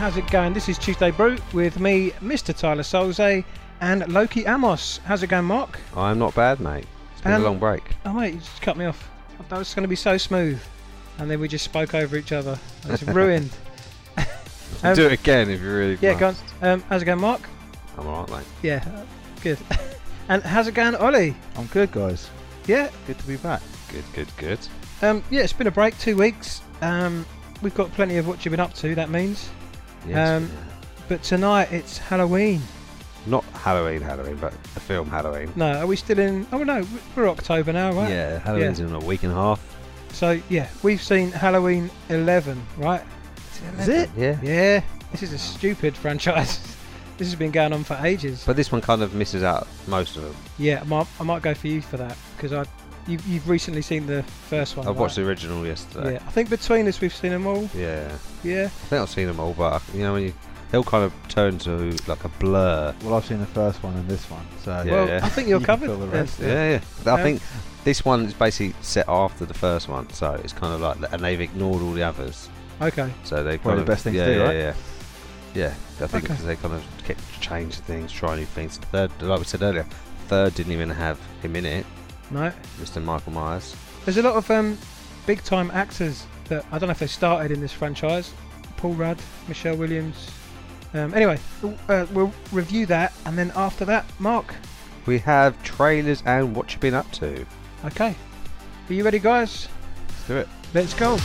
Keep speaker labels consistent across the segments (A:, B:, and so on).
A: how's it going? This is Tuesday Brew with me, Mr. Tyler Solze, and Loki Amos. How's it going, Mark?
B: I'm not bad, mate. It's been a long break.
A: Oh, mate, you just cut me off. I thought it was going to be so smooth. And then we just spoke over each other. It's ruined.
B: Do it again if you really
A: Yeah, go on. How's it going, Mark?
B: I'm alright, mate.
A: Yeah, good. And how's it going, Ollie?
C: I'm good, guys.
A: Yeah?
C: Good to be back.
B: Good.
A: Yeah, it's been a break, 2 weeks. We've got plenty of what you've been up to, that means.
B: Yes,
A: But tonight it's Halloween.
B: not Halloween, but the film Halloween.
A: No, are we still in... Oh, no, we're October now, right?
B: Yeah, Halloween's in a week and a half.
A: So, yeah, we've seen Halloween 11, right?
C: Is it?
B: Yeah.
A: Yeah, this is a stupid franchise. This has been going on for ages.
B: But this one kind of misses out most of them.
A: Yeah, I might go for you for that, because you've recently seen the first one.
B: I've
A: right?
B: watched the original yesterday.
A: Yeah, I think between us we've seen them all.
B: Yeah.
A: Yeah.
B: I think I've seen them all, but when they'll kind of turn to like a blur.
C: Well, I've seen the first one and this one, so
B: Yeah.
A: Well, I think you're
C: You can
A: covered.
C: fill the rest.
B: Yeah. I think this one is basically set after the first one, so it's kind of like, and they've ignored all the others.
A: Okay.
B: So they
C: Probably the best thing to do, right?
B: Yeah, I think
A: Okay.
B: because they kind of kept changing things, trying new things. Third, like we said earlier, third didn't even have him in it,
A: No.
B: Mr. Michael Myers.
A: There's a lot of big time actors that I don't know if they started in this franchise. Paul Rudd, Michelle Williams. Anyway, we'll review that, and then after that, Mark.
B: We have trailers and what you've been up to.
A: Okay. Are you ready, guys?
C: Let's do it.
A: Let's go.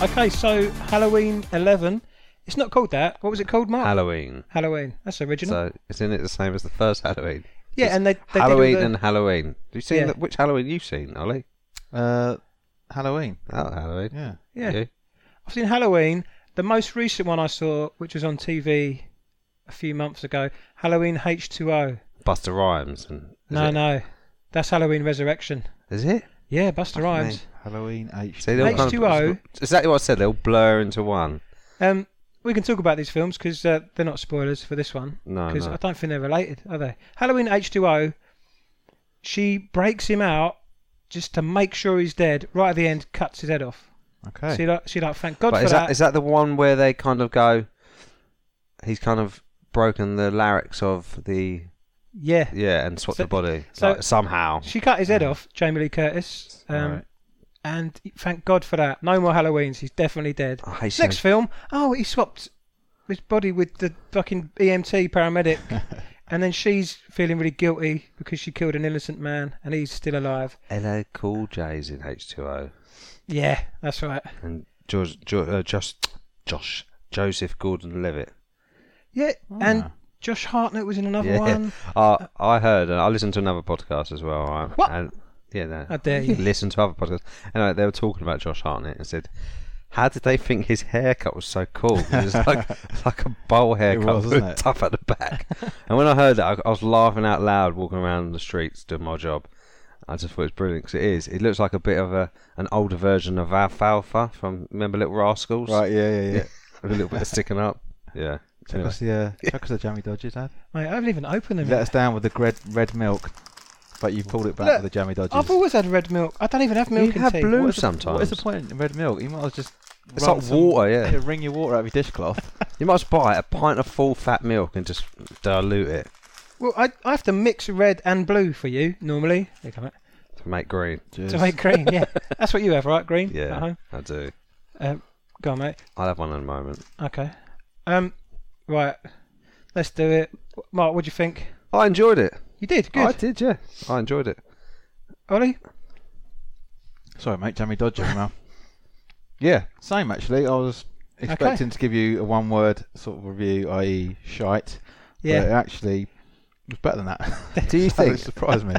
A: Okay, so Halloween 11. It's not called that. What was it called, Mark?
B: Halloween.
A: Halloween. That's original.
B: So isn't it the same as the first Halloween?
A: Yeah,
B: It's
A: and they
B: Halloween
A: did all
B: and Halloween. Have you seen
A: Yeah.
B: which Halloween you've seen, Ollie?
C: Halloween.
B: Oh, Halloween.
C: Yeah.
A: Yeah.
B: You?
A: I've seen Halloween. The most recent one I saw, which was on TV a few months ago, Halloween H2O.
B: Buster Rhymes and
A: No. That's Halloween Resurrection.
B: Is it?
A: Yeah, Buster Rhymes.
C: Halloween H.
B: See, they'll kind
A: H2O.
B: of, exactly what I said. They'll blur into one.
A: We can talk about these films because they're not spoilers for this one.
B: No.
A: Because I don't think they're related, are they? Halloween H2O, she breaks him out just to make sure he's dead. Right at the end, cuts his head off.
C: Okay.
A: She like, thank God
B: But
A: for that.
B: is that the one where they kind of go? He's kind of broken the larynx of the
A: Yeah.
B: and swapped
A: So-
B: the body
A: so-
B: like, somehow.
A: She cut his head off, Jamie Lee Curtis.
C: Right.
A: And thank God for that. No more Halloweens. He's definitely dead.
B: I hate
A: Next film. Oh, he swapped his body with the fucking EMT paramedic. And then she's feeling really guilty because she killed an innocent man and he's still alive.
B: LA Cool J's in H2O
A: Yeah, that's right.
B: and Josh Joseph Gordon-Levitt.
A: Yeah, and Josh Hartnett was in another one.
B: I heard. I listened to another podcast as well. Right?
A: What?
B: And, no.
A: How dare you.
B: Listen to other podcasts. Anyway, they were talking about Josh Hartnett and said, how did they think his haircut was so cool? It was like a bowl haircut
C: was, wasn't
B: with
C: it?
B: tough at the back. And when I heard that, I was laughing out loud walking around the streets doing my job. I just thought it was brilliant because it is. It looks like a bit of an older version of Alfalfa from, remember Little Rascals?
C: Right. Yeah.
B: With a little bit of sticking up. Yeah.
C: Check us the jammy dodgers, Dad.
A: Mate, I haven't even opened them
C: Let
A: yet.
C: us down with the red milk, but you pulled it back
A: Look,
C: with the jammy dodgers.
A: I've always had red milk. I don't even have milk
B: You
A: in
B: have
A: tea.
B: blue
A: What is the-
B: sometimes.
C: What is the point in red milk? You might as well just.
B: It's
C: run
B: like water, yeah.
C: Wring your water out of your dishcloth.
B: You must buy a pint of full fat milk and just dilute it
A: Well, I have to mix red and blue for you, normally. There you go, mate.
B: to make green.
C: Cheers.
A: To make green, yeah. That's what you have, right? Green? At
B: Yeah,
A: home?
B: I do.
A: Go on, mate.
B: I'll have one in a moment.
A: Okay. Right. Let's do it. Mark, what do you think?
B: I enjoyed it.
A: You did? Good.
B: I did, yeah. I enjoyed it.
A: Ollie?
C: Sorry, mate. Jammy dodger. Well, yeah, same actually. I was expecting to give you a one-word sort of review, i.e., shite.
A: Yeah.
C: But it actually was better than that.
B: Do you
C: So
B: think?
C: it surprised me.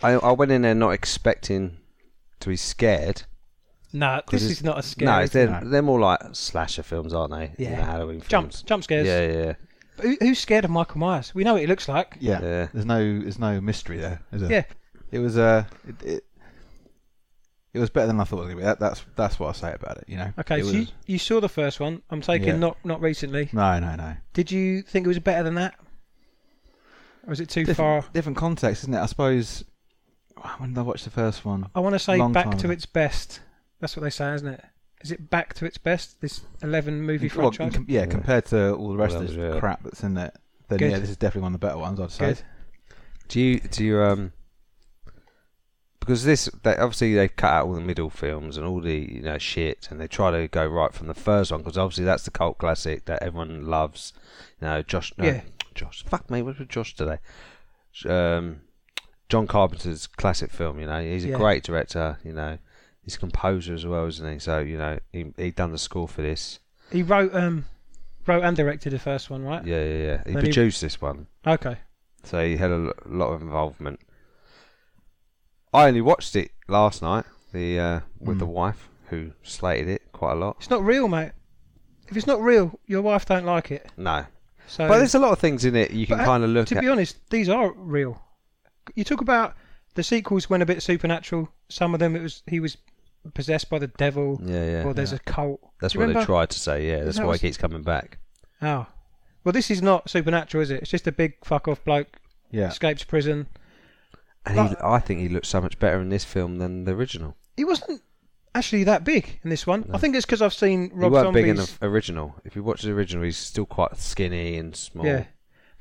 B: I went in there not expecting to be scared.
A: Nah, this is not a scary.
B: No,
A: thing.
B: they're more like slasher films, aren't they?
A: Yeah.
B: You know, Halloween films.
A: Jump scares.
B: Yeah.
A: But who's scared of Michael Myers? We know what he looks like.
C: Yeah.
B: Yeah.
C: There's no mystery there, is there?
A: Yeah.
C: It was it was better than I thought it was going to be. That's what I say about it. You know.
A: Okay,
C: It
A: so
C: was-
A: you saw the first one. I'm taking
C: Yeah.
A: not recently.
C: No.
A: Did you think it was better than that? Or is it too far?
C: Different context, isn't it? I suppose. When did I watch the first one?
A: I want to say
C: Long
A: back
C: time
A: to
C: ago.
A: its best. That's what they say, isn't it? Is it back to its best? This 11 movie
C: Well,
A: franchise.
C: compared to all the rest of
B: Well,
C: this
B: yeah.
C: crap that's in it, then
A: Good.
C: yeah, this is definitely one of the better ones, I'd say.
A: Good.
B: Do you because obviously they cut out all the middle films and all the shit, and they try to go right from the first one because obviously that's the cult classic that everyone loves. Josh. Fuck me, what's with Josh today? John Carpenter's classic film. He's a great director. He's a composer as well, isn't he? So he done the score for this.
A: He wrote and directed the first one, right?
B: Yeah. He
A: Then
B: produced this one.
A: Okay.
B: So he had a lot of involvement. I only watched it last night with the wife, who slated it quite a lot.
A: It's not real, mate. If it's not real, your wife don't like it.
B: No.
A: So,
B: But there's a lot of things in it you can kind of look
A: to
B: at.
A: be honest, these are real. You talk about the sequels went a bit supernatural. Some of them he was possessed by the devil.
B: Yeah.
A: Or there's a cult.
B: That's
A: Do you
B: what they
A: remember?
B: tried to say, yeah. That's why he keeps coming back.
A: Oh. Well, this is not supernatural, is it? It's just a big fuck off bloke.
C: Yeah.
A: Escapes prison.
B: And I think he looks so much better in this film than the original.
A: He wasn't actually that big in this one.
B: No.
A: I think it's because I've seen
B: He
A: Rob
B: weren't
A: Zombie's...
B: big in the original. If you watch the original, he's still quite skinny and small.
A: Yeah.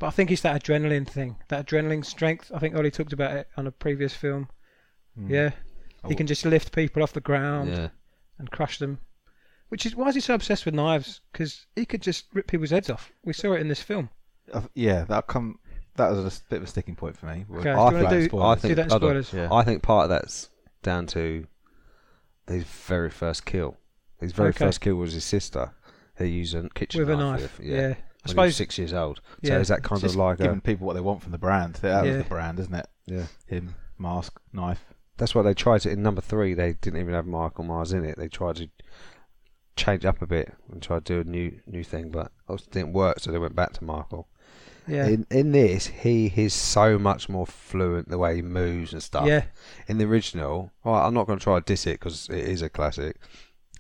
A: But I think it's that adrenaline thing. That adrenaline strength. I think Ollie talked about it on a previous film. Yeah. He can just lift people off the ground and crush them. Why is he so obsessed with knives? Because he could just rip people's heads off. We saw it in this film.
C: That was a bit of a sticking point for me.
A: Okay,
C: I
A: do you wanna do that in spoilers?
C: Yeah.
B: I think part of that's down to his very first kill. His very first kill was his sister. He used a kitchen
A: With a
B: knife.
A: knife.
B: When
A: Yeah. I
B: he was
A: suppose
B: 6 years old.
A: Yeah.
B: So is that kind
C: It's
B: of like
C: giving people what they want from the brand. That was the brand, isn't it?
B: Yeah.
C: Him, mask, knife.
B: That's why they tried to, in number 3, they didn't even have Michael Myers in it. They tried to change up a bit and try to do a new thing, but it didn't work, so they went back to Michael.
A: Yeah.
B: In this, he is so much more fluent the way he moves and stuff.
A: Yeah.
B: In the original, I'm not going to try to diss it because it is a classic,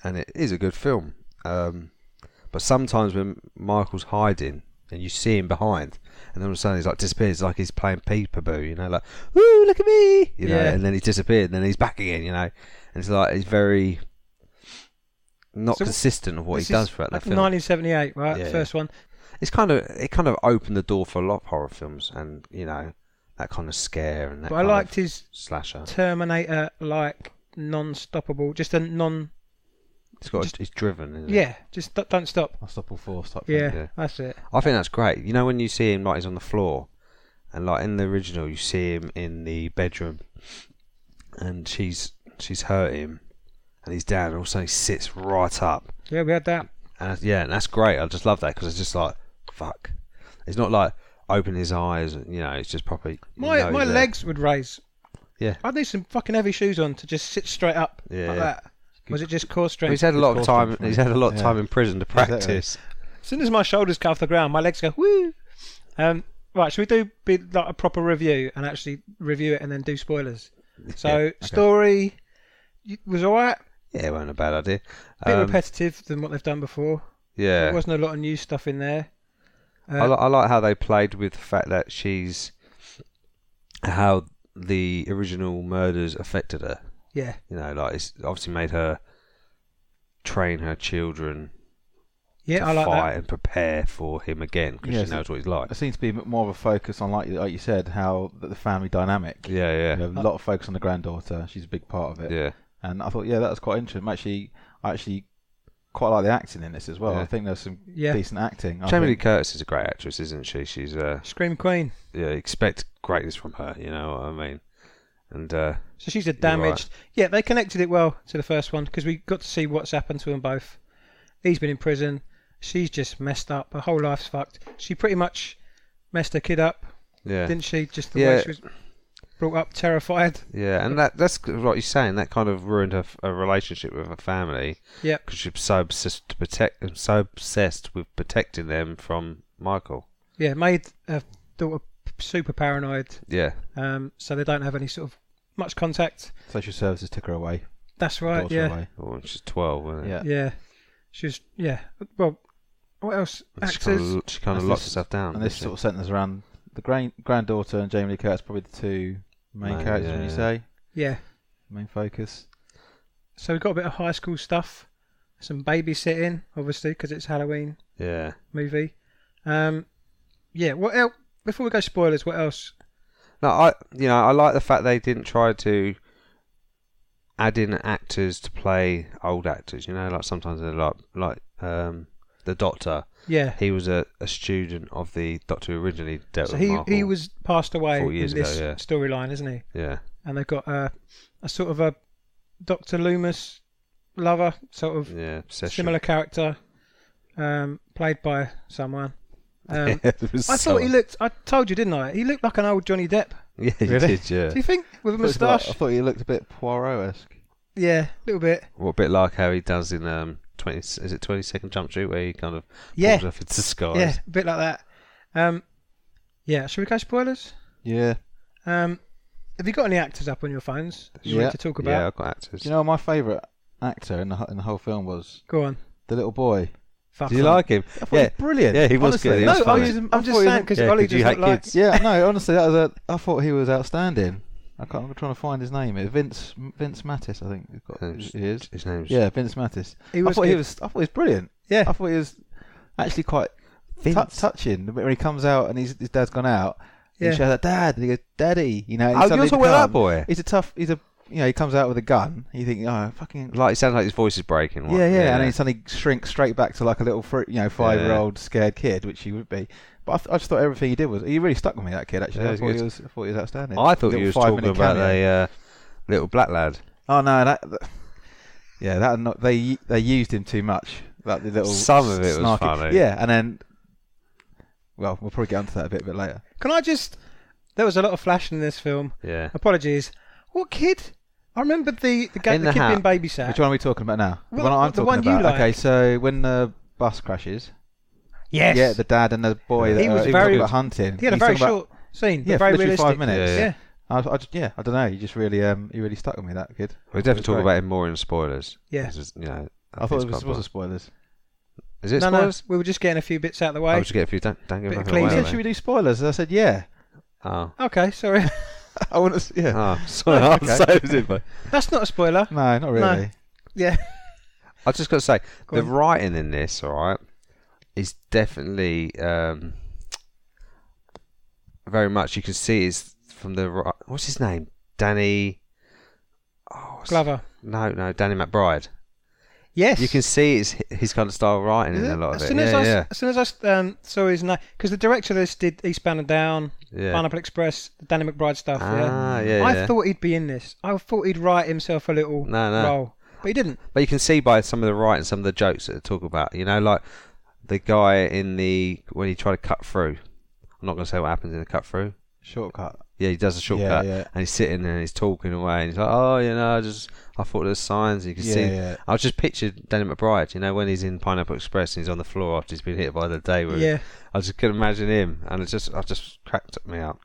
B: and it is a good film. But sometimes when Michael's hiding and you see him behind, and then all of a sudden he's like disappears, like he's playing peekaboo, like, "Woo, look at me," and then he's disappeared, and then he's back again, and it's like he's very not consistent of what he does throughout the film.
A: 1978, right?
B: Yeah.
A: The first one.
B: It kind of opened the door for a lot of horror films, and that kind of scare and that.
A: But I liked his
B: slasher.
A: Terminator, like non-stoppable, just a non.
B: He's driven. Isn't
A: Yeah, just don't stop.
C: Unstoppable Force type
A: Yeah,
C: thing.
B: Yeah.
A: that's it.
B: I think that's great. When you see him like he's on the floor, and like in the original you see him in the bedroom, and she's hurt him, and he's down, and all of a sudden he sits right up.
A: Yeah, we had that.
B: And and that's great. I just love that because it's just like fuck. It's not like open his eyes, and it's just proper.
A: My legs would raise.
B: Yeah.
A: I'd need some fucking heavy shoes on to just sit straight up like that. Was it just core strength?
B: He's had a lot of time.
C: Strength,
B: He's had a lot of
C: yeah.
B: time in prison to practice.
A: As soon as my shoulders come off the ground, my legs go woo. Right, should we do like a proper review and actually review it and then do spoilers? So story was alright.
B: Yeah, it wasn't a bad idea.
A: Bit repetitive than what they've done before.
B: Yeah,
A: There wasn't a lot of new stuff in there.
B: I like how they played with the fact that how the original murders affected her.
A: Yeah.
B: Like it's obviously made her train her children
A: Yeah,
B: to
A: I like
B: fight
A: that.
B: and prepare for him again because
C: Yes.
B: she knows what he's like.
C: There seems to be more of a focus on, like you said, how the family dynamic.
B: Yeah,
C: You have a lot of focus on the granddaughter. She's a big part of it.
B: yeah.
C: And I thought, that was quite interesting. I actually quite like the acting in this as well.
B: Yeah.
C: I think there's some
A: Yeah.
C: decent acting.
B: Jamie Lee Curtis is a great actress, isn't she? She's
A: Scream Queen.
B: expect greatness from her. You know what I mean? And
A: So she's a damaged. Yeah, they connected it well to the first one because we got to see what's happened to them both. He's been in prison. She's just messed up. Her whole life's fucked. She pretty much messed her kid up,
B: yeah,
A: didn't she? Just the way she was brought up, terrified.
B: yeah, and that's what you're saying. That kind of ruined her relationship with her family.
A: Yeah.
B: Because she was so obsessed to protect them, so obsessed with protecting them from Michael.
A: Yeah, made her daughter super paranoid.
B: Yeah,
A: So they don't have any sort of much contact.
C: Social services took her away.
A: That's right.
C: Daughter
A: Yeah.
C: away.
B: well, she's 12, wasn't it?
C: Yeah.
A: Yeah. She was. Yeah. Well, what else?
B: And
A: Actors.
B: She kind of
C: And
B: locked
C: this-
B: herself down.
C: And this
B: didn't
C: sort of centres around the granddaughter and Jamie Lee Curtis probably the two main characters. Would you say?
A: Yeah.
C: Main focus.
A: So we've got a bit of high school stuff, some babysitting, obviously, because it's Halloween.
B: Yeah.
A: Movie. Yeah. What else? Before we go spoilers, what else?
B: No, I like the fact they didn't try to add in actors to play old actors. Like sometimes they're like the Doctor.
A: Yeah.
B: He was a student of the Doctor who originally dealt with Marvel.
A: He was passed away
B: 40 years
A: in this
B: ago, yeah.
A: storyline, isn't he?
B: Yeah.
A: And they've got a sort of a Dr. Loomis lover, sort of similar character, played by someone. I thought he looked. I told you, didn't I? He looked like an old Johnny Depp.
B: Yeah, he did. Yeah.
A: Do you think with a moustache?
C: I thought he looked a bit Poirot-esque.
A: Yeah, a little bit.
B: Well, a bit like how he does in 22nd Jump Street, where he kind of falls off into disguise.
A: Yeah, a bit like that. Yeah, should we go spoilers?
C: Yeah.
A: Have you got any actors up on your phones you want to talk about?
B: Yeah, I've got actors.
C: Do you know my favourite actor in the whole film was?
A: Go on.
C: The little boy.
B: Do you like him?
C: I thought he was brilliant.
B: Yeah, he was good. He was funny.
A: I'm just saying because Olly doesn't like
B: kids.
C: Yeah, no, honestly, I thought he was outstanding. I'm trying to find his name. It's Vince Mattis, I think. It is.
B: His name's
C: Vince Mattis.
A: He
C: I thought he was brilliant.
A: Yeah.
C: I thought he was actually quite touching when he comes out and his dad's gone out. Yeah. He shouts out, "Dad!" And he goes, "Daddy!"
B: Oh, you're talking about that boy.
C: He comes out with a gun. You think, oh, fucking...
B: Like, it sounds like his voice is breaking.
C: Yeah, and then he suddenly shrinks straight back to like a little 5-year-old scared kid, which he would be. But I just thought everything he did he really stuck with me, that kid, actually.
B: Yeah,
C: I thought he was outstanding.
B: I thought you was talking about a little black lad.
C: Oh, no, they used him too much. Like the little
B: Some of it
C: snarky,
B: was funny.
C: Yeah, and then... Well, we'll probably get onto that a bit later.
A: Can I just... There was a lot of flashing in this film.
B: Yeah.
A: Apologies. What kid? I remember the kid being babysat.
C: Which one are we talking about now?
A: Well,
C: the one I'm
A: the
C: talking
A: one
C: about.
A: you like.
C: Okay, so when the bus crashes...
A: Yes.
C: Yeah, the dad and the boy.
A: He was
C: very good. Hunting.
A: He had a very short scene, but very
C: literally
A: realistic.
C: 5 minutes.
A: Yeah.
C: I don't know. He just really, he really stuck with me. That kid.
B: We'll definitely talk about him more in spoilers.
A: Yeah.
C: I thought it was spoilers.
B: Is it spoilers?
A: No, we were just getting a few bits out of the way.
B: I was just getting a few. Don't give
A: Bit
B: them
A: of clean.
B: away.
C: He said, "Should we do spoilers?" I said, "Yeah."
B: Oh.
A: Okay, sorry.
C: I want to. Yeah.
B: Oh, sorry. Okay.
A: That's not a spoiler.
C: No, not really.
A: No. Yeah.
B: I just got to say, the writing in this, all right, is definitely very much. You can see it's from the. What's his name? Danny.
A: Glover.
B: No, Danny McBride.
A: Yes.
B: You can see it's his kind of style of writing in a lot of it.
A: As soon as I saw his name, because the director of this did Eastbound and Down, Pineapple Express, the Danny McBride stuff. I thought he'd be in this. I thought he'd write himself a little role, but he didn't.
B: But you can see by some of the writing, some of the jokes that they talk about. Like the guy when he tried to cut through. I'm not going to say what happens in the cut through.
C: Shortcut.
B: Yeah, he does a shortcut, and he's sitting there and he's talking away, and he's like, "Oh, I thought there's signs." You can see. Yeah. I just pictured Danny McBride, when he's in Pineapple Express and he's on the floor after he's been hit by the day. I just couldn't imagine him, and I just cracked me up.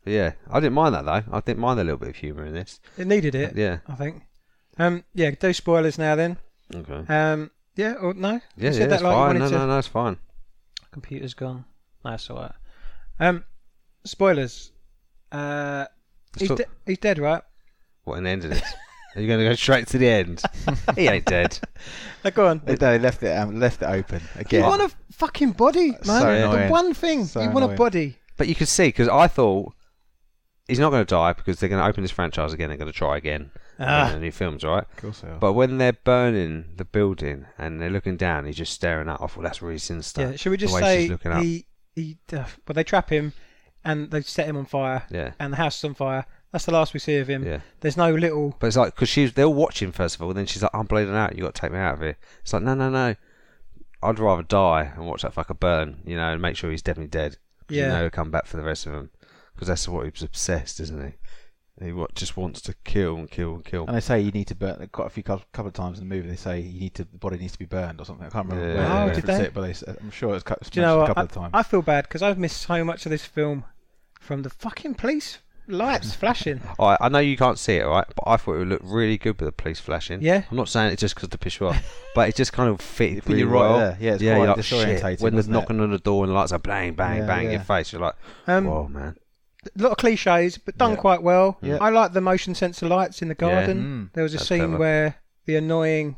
B: But yeah, I didn't mind that though. I didn't mind a little bit of humour in this.
A: It needed it.
B: Yeah,
A: I think. Do spoilers now then.
B: Okay.
A: Yeah or no?
B: Yeah, that's fine. No, it's fine.
A: Computer's gone. That's all right. Spoilers. He's dead, right?
B: What, in the end of this? Are you going to go straight to the end? He ain't dead.
A: Now, go on.
C: They left it open again.
A: You want a fucking body, man.
C: So
A: the one thing you want a body.
B: But you can see, because I thought he's not going to die because they're going to open this franchise again. They're going to try again in the new films, right?
C: Of course they are.
B: But when they're burning the building and they're looking down, he's just staring up. I thought that's really sinister.
A: Yeah. Should we just say but they trap him and they set him on fire.
B: Yeah.
A: And the house is on fire. That's the last we see of him.
B: Yeah.
A: There's no little.
B: But it's like because they're watching first of all, then she's like, "I'm bleeding out. You got to take me out of here." It's like, no. I'd rather die and watch that fucker burn, and make sure he's definitely dead. Yeah. He'll come back for the rest of them because that's what he was obsessed, isn't he? He just wants to kill and kill and kill.
C: And they say you need to burn. Quite a couple of times in the movie, they say the body needs to be burned or something. I can't remember where
A: did they?
C: It, but I'm sure it's
A: Do you know
C: a couple of times.
A: I feel bad because I've missed so much of this film from the fucking police lights flashing.
B: All right, I know you can't see it, right? But I thought it would look really good with the police flashing.
A: Yeah.
B: I'm not saying it just because to piss you off, but it just kind of fit really
C: right
B: well.
C: there. Yeah, it's
B: you're
C: quite
B: like,
C: disorientating,
B: shit. When there's
C: wasn't it?
B: knocking on the door and the lights are bang, bang, bang in your face, you're like, whoa, man.
A: A lot of cliches, but done quite well.
B: Yeah.
A: I like the motion sensor lights in the garden. There was a
B: That's
A: scene
B: clever.
A: where the annoying...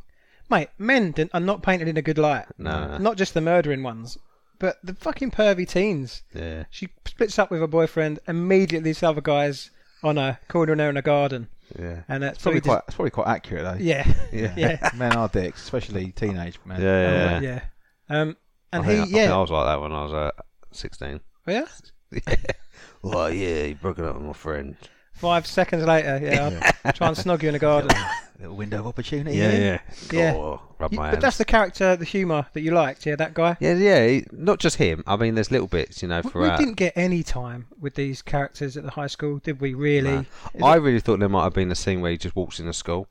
A: Mate, men are not painted in a good light.
B: No.
A: Not just the murdering ones, but the fucking pervy teens.
B: Yeah.
A: She splits up with her boyfriend. Immediately, this other guy's on her, cornering her in a garden.
B: Yeah.
A: And
C: It's probably quite accurate though.
A: Yeah.
B: Yeah.
C: Men are dicks, especially teenage men.
B: Yeah.
A: And
B: I think I was like that when I was 16.
A: Yeah?
B: Well, yeah, he broke it up with my friend.
A: 5 seconds later, I'll try and snog you in a garden.
C: Little window of opportunity.
A: Yeah.
B: Rub my
A: But
B: hands.
A: that's the character, the humour that you liked, that guy.
B: Yeah, not just him. I mean, there's little bits,
A: We
B: throughout.
A: didn't get any time with these characters at the high school, did we, really?
B: Nah. I really thought there might have been a scene where he just walks in the school,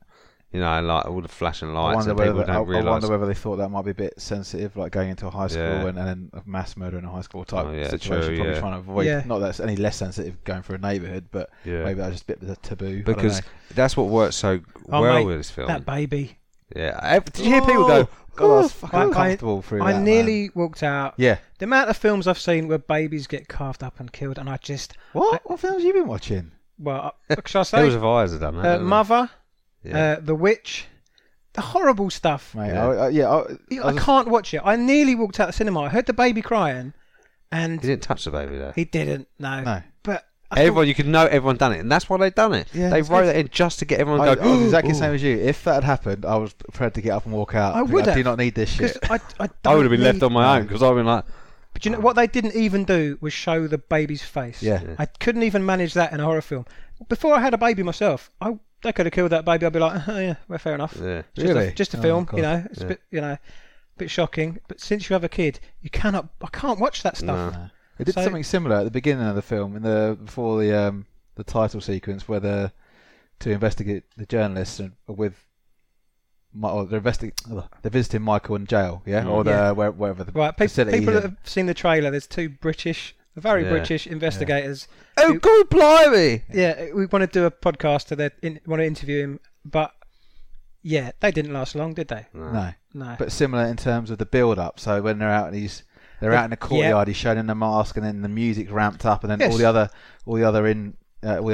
B: and like all the flashing lights, and people don't realise.
C: I wonder whether they thought that might be a bit sensitive, like going into a high school and then a mass murder in a high school type situation. Probably trying to avoid. Not that it's any less sensitive going for a neighbourhood, but maybe that was just a bit of a taboo.
B: Because that's what works so well with this film.
A: That baby.
B: Yeah. Did you hear people go,
C: God, I was fucking uncomfortable through that.
A: I nearly walked out.
C: Yeah.
A: The amount of films I've seen where babies get carved up and killed, and I just...
C: What films have you been watching?
A: Well, shall I say?
B: Hills of Eyes have done that.
A: Mother, The Witch, the horrible stuff.
C: Mate,
A: I can't watch it. I nearly walked out the cinema. I heard the baby crying, and
B: He didn't touch the baby though.
A: he didn't. No. But
B: You could know everyone done it, and that's why they've done it.
C: Yeah,
B: they
C: it's
B: wrote
C: good.
B: it in just to get everyone
C: I
B: to go.
C: was exactly the same as you. If that had happened, I was prepared to get up and walk out.
A: I would have.
C: I do not need this shit.
A: I
B: I would have been left on my own because I've been like.
A: But you know what they didn't even do was show the baby's face.
C: Yeah.
A: I couldn't even manage that in a horror film. Before I had a baby myself, they could have killed that baby. I'd be like, oh yeah, well, fair enough.
B: Yeah.
A: Just a film,
C: God.
A: It's a bit, a bit shocking. But since you have a kid, I can't watch that stuff.
B: No.
C: They did something similar at the beginning of the film, before the title sequence, where they're to investigate the journalists and with. They're visiting Michael in jail, wherever the
A: Right,
C: facility.
A: people that have seen the trailer, there's two very British investigators.
B: Oh, God, blimey!
A: Yeah, we want to do a podcast. Want to interview him, but they didn't last long, did they?
C: No.
A: No.
C: But similar in terms of the build-up. So when they're out, out in the courtyard. He's showing the mask, and then the music's ramped up, and then all the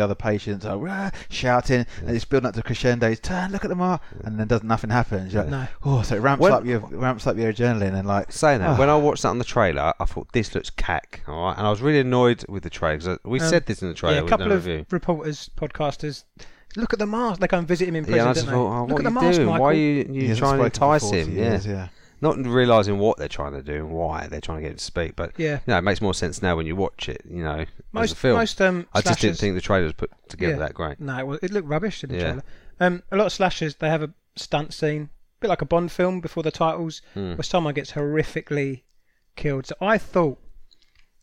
C: other patients are shouting, and it's building up to crescendo. Turn, look at the mark, and then nothing happens. You're like, so it ramps up your adrenaline, and like
B: saying that. When I watched that on the trailer, I thought this looks cack, all right, and I was really annoyed with the trailer because we said this in the trailer.
A: Yeah, a couple of reporters, podcasters. Look at the mask. They go and visit him in prison.
B: Yeah, I just thought,
A: look
B: what
A: at the
B: are you
A: mask,
B: doing?
A: Michael.
B: Why are you trying to entice him?
C: Yeah.
B: Not realising what they're trying to do and why they're trying to get him to speak, but
A: it
B: makes more sense now when you watch it. As a film.
A: Most
B: I just didn't
A: slashers-
B: think the trailer was put together that great.
A: No, it looked rubbish in the trailer. A lot of slashers, they have a stunt scene, a bit like a Bond film before the titles, where someone gets horrifically killed. So I thought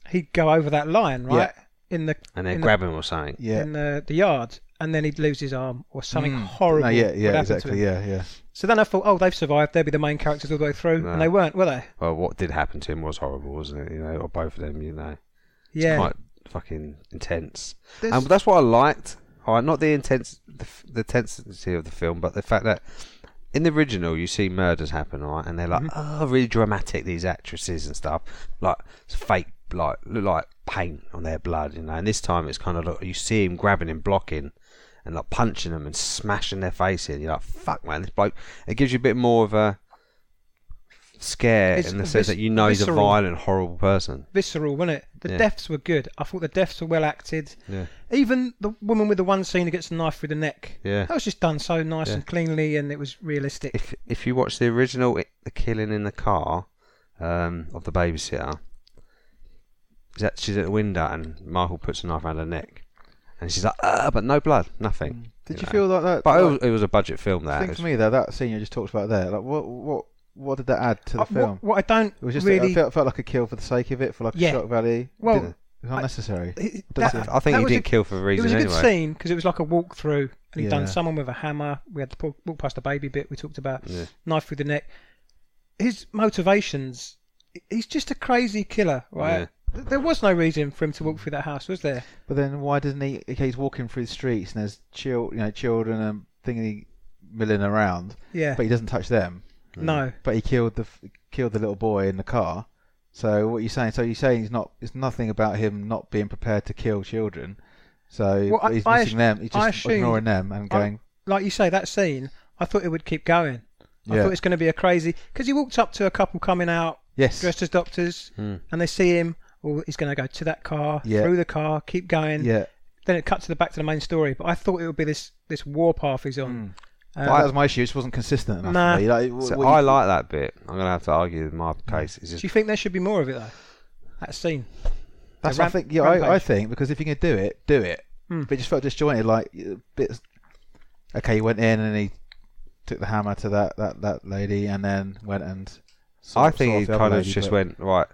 A: he'd go over that line, right?
B: And then grab him or something.
A: In the yard, and then he'd lose his arm or something horrible.
C: No,
A: would happen
C: exactly.
A: to him.
C: Yeah.
A: So then I thought, they've survived. They'll be the main characters all the way through, and they weren't, were they?
B: Well, what did happen to him was horrible, wasn't it? Or both of them, It's
A: Yeah.
B: quite fucking intense. But that's what I liked. All right, not the the intensity of the film, but the fact that in the original you see murders happen, all right, and they're like, really dramatic. These actresses and stuff, like it's fake, like look like paint on their blood, And this time it's kind of like you see him grabbing him, blocking, and like punching them and smashing their face in. You're like, fuck, man, this bloke. It gives you a bit more of a scare in the sense that he's a violent, horrible person.
A: Visceral, wasn't it? The deaths were good. I thought the deaths were well acted.
B: Yeah.
A: Even the woman with the one scene who gets the knife through the neck.
B: Yeah.
A: That was just done so nice and cleanly, and it was realistic.
B: If you watch the original, the killing in the car of the babysitter, she's at the window and Michael puts a knife around her neck. And she's like, but no blood, nothing.
C: Did you feel like that?
B: But it was a budget film. That
C: I think for me though, that scene you just talked about there, like what did that add to the film?
A: What I don't
C: it was just
A: really
C: felt like a kill for the sake of it, for like a shock value.
A: Well,
C: it was unnecessary.
B: I think he didn't kill for a reason anyway.
A: It was a good scene because it was like a walk through, and he'd done someone with a hammer. We had to walk past the baby bit we talked about, knife through the neck. His motivations, he's just a crazy killer, right? There was no reason for him to walk through that house, was there?
C: But then why doesn't he? He's walking through the streets and there's children and thingy milling around.
A: Yeah.
C: But he doesn't touch them.
A: No.
C: But he killed the little boy in the car. So what are you saying? So you're saying it's nothing about him not being prepared to kill children. So he's missing them. He's just ignoring them and going.
A: Like you say, that scene, I thought it would keep going. I thought it's going to be a crazy... Because he walked up to a couple coming out dressed as doctors, and they see him. Well, he's going to go to that car, through the car, keep going. Yeah. Then it cuts back to the main story. But I thought it would be this warpath he's on.
C: That was my issue. It just wasn't consistent enough.
B: So I like that bit. I'm going to have to argue with my case.
A: Do you think there should be more of it, though? That scene?
C: That's what I think. Yeah, I think, because if you can do it, do it. But it just felt disjointed. Like, bits... Okay, he went in and he took the hammer to that lady and then went and...
B: I think he kind of just went, right...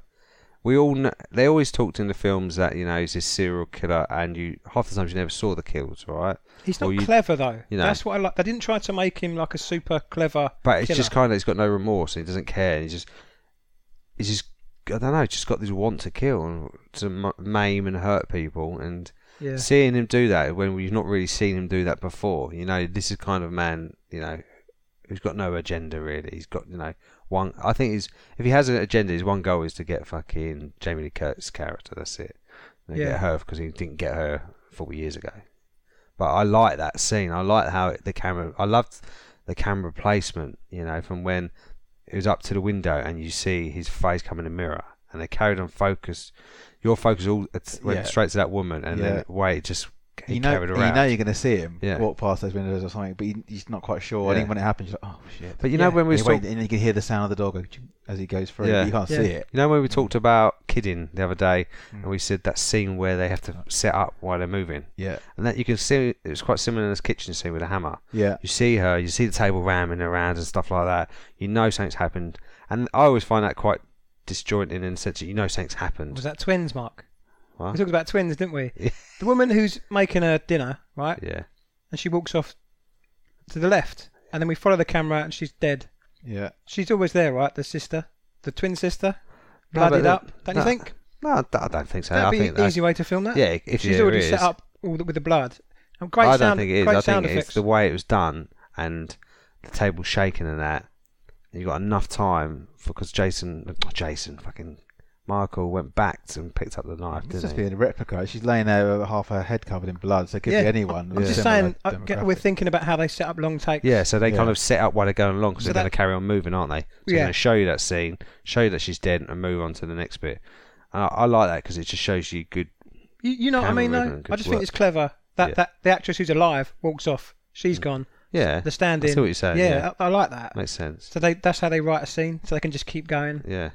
B: We all know, they always talked in the films that, you know, he's this serial killer and half the times you never saw the kills, right?
A: He's not clever, though. You know, that's what I like. They didn't try to make him like a super clever
B: But it's
A: killer.
B: Just kind of, he's got no remorse and he doesn't care. And he's just, I don't know, just got this want to kill and to maim and hurt people. And seeing him do that when we've not really seen him do that before, you know, this is kind of man, you know, who's got no agenda really. He's got, you know, I think if he has an agenda, his one goal is to get fucking Jamie Lee Curtis' character. That's it. And get her because he didn't get her 4 years ago. But I like that scene. I like how I loved the camera placement. You know, from when it was up to the window and you see his face come in the mirror, and they carried on focus. Your focus all went straight to that woman, and then wait, just. Carried around.
C: You know you're going to see him walk past those windows or something, but he's not quite sure. I think when it happens, you're like, oh shit.
B: But you know when we
C: and you can hear the sound of the dog as he goes through. You can't see it.
B: You know when we talked about kidding the other day, and we said that scene where they have to set up while they're moving. Yeah. And that you can see it was quite similar in this kitchen scene with a hammer. Yeah. You see her, you see the table ramming around and stuff like that. You know something's happened, and I always find that quite disjointed in the sense that you know something's happened.
A: Was that twins, Mark? We talked about twins, didn't we? Yeah. The woman who's making her dinner, right? Yeah. And she walks off to the left, and then we follow the camera out, and she's dead. Yeah. She's always there, right? The sister, the twin sister, bloodied up. Don't you think?
B: No, I don't think so.
A: That'd be an easy way to film that.
B: Yeah, if
A: she's already set up with the blood. And I don't think it is. I think it's
B: the way it was done, and the table shaking and that. And you got enough time because fucking. Michael went back and picked up the knife.
C: It's just being a replica. She's laying there with half her head covered in blood, so it could be anyone.
A: I'm just saying, we're thinking about how they set up long takes.
B: Yeah, so they kind of set up while they're going along because they're going to carry on moving, aren't they? So they're going to show you that scene, show you that she's dead, and move on to the next bit. And I like that because it just shows you good.
A: You know what I mean, though? I just think it's clever that the actress who's alive walks off. She's gone.
B: Yeah,
A: the stand-in.
B: I see what you're saying.
A: Yeah, I like that.
B: Makes sense.
A: So that's how they write a scene, so they can just keep going.
B: Yeah.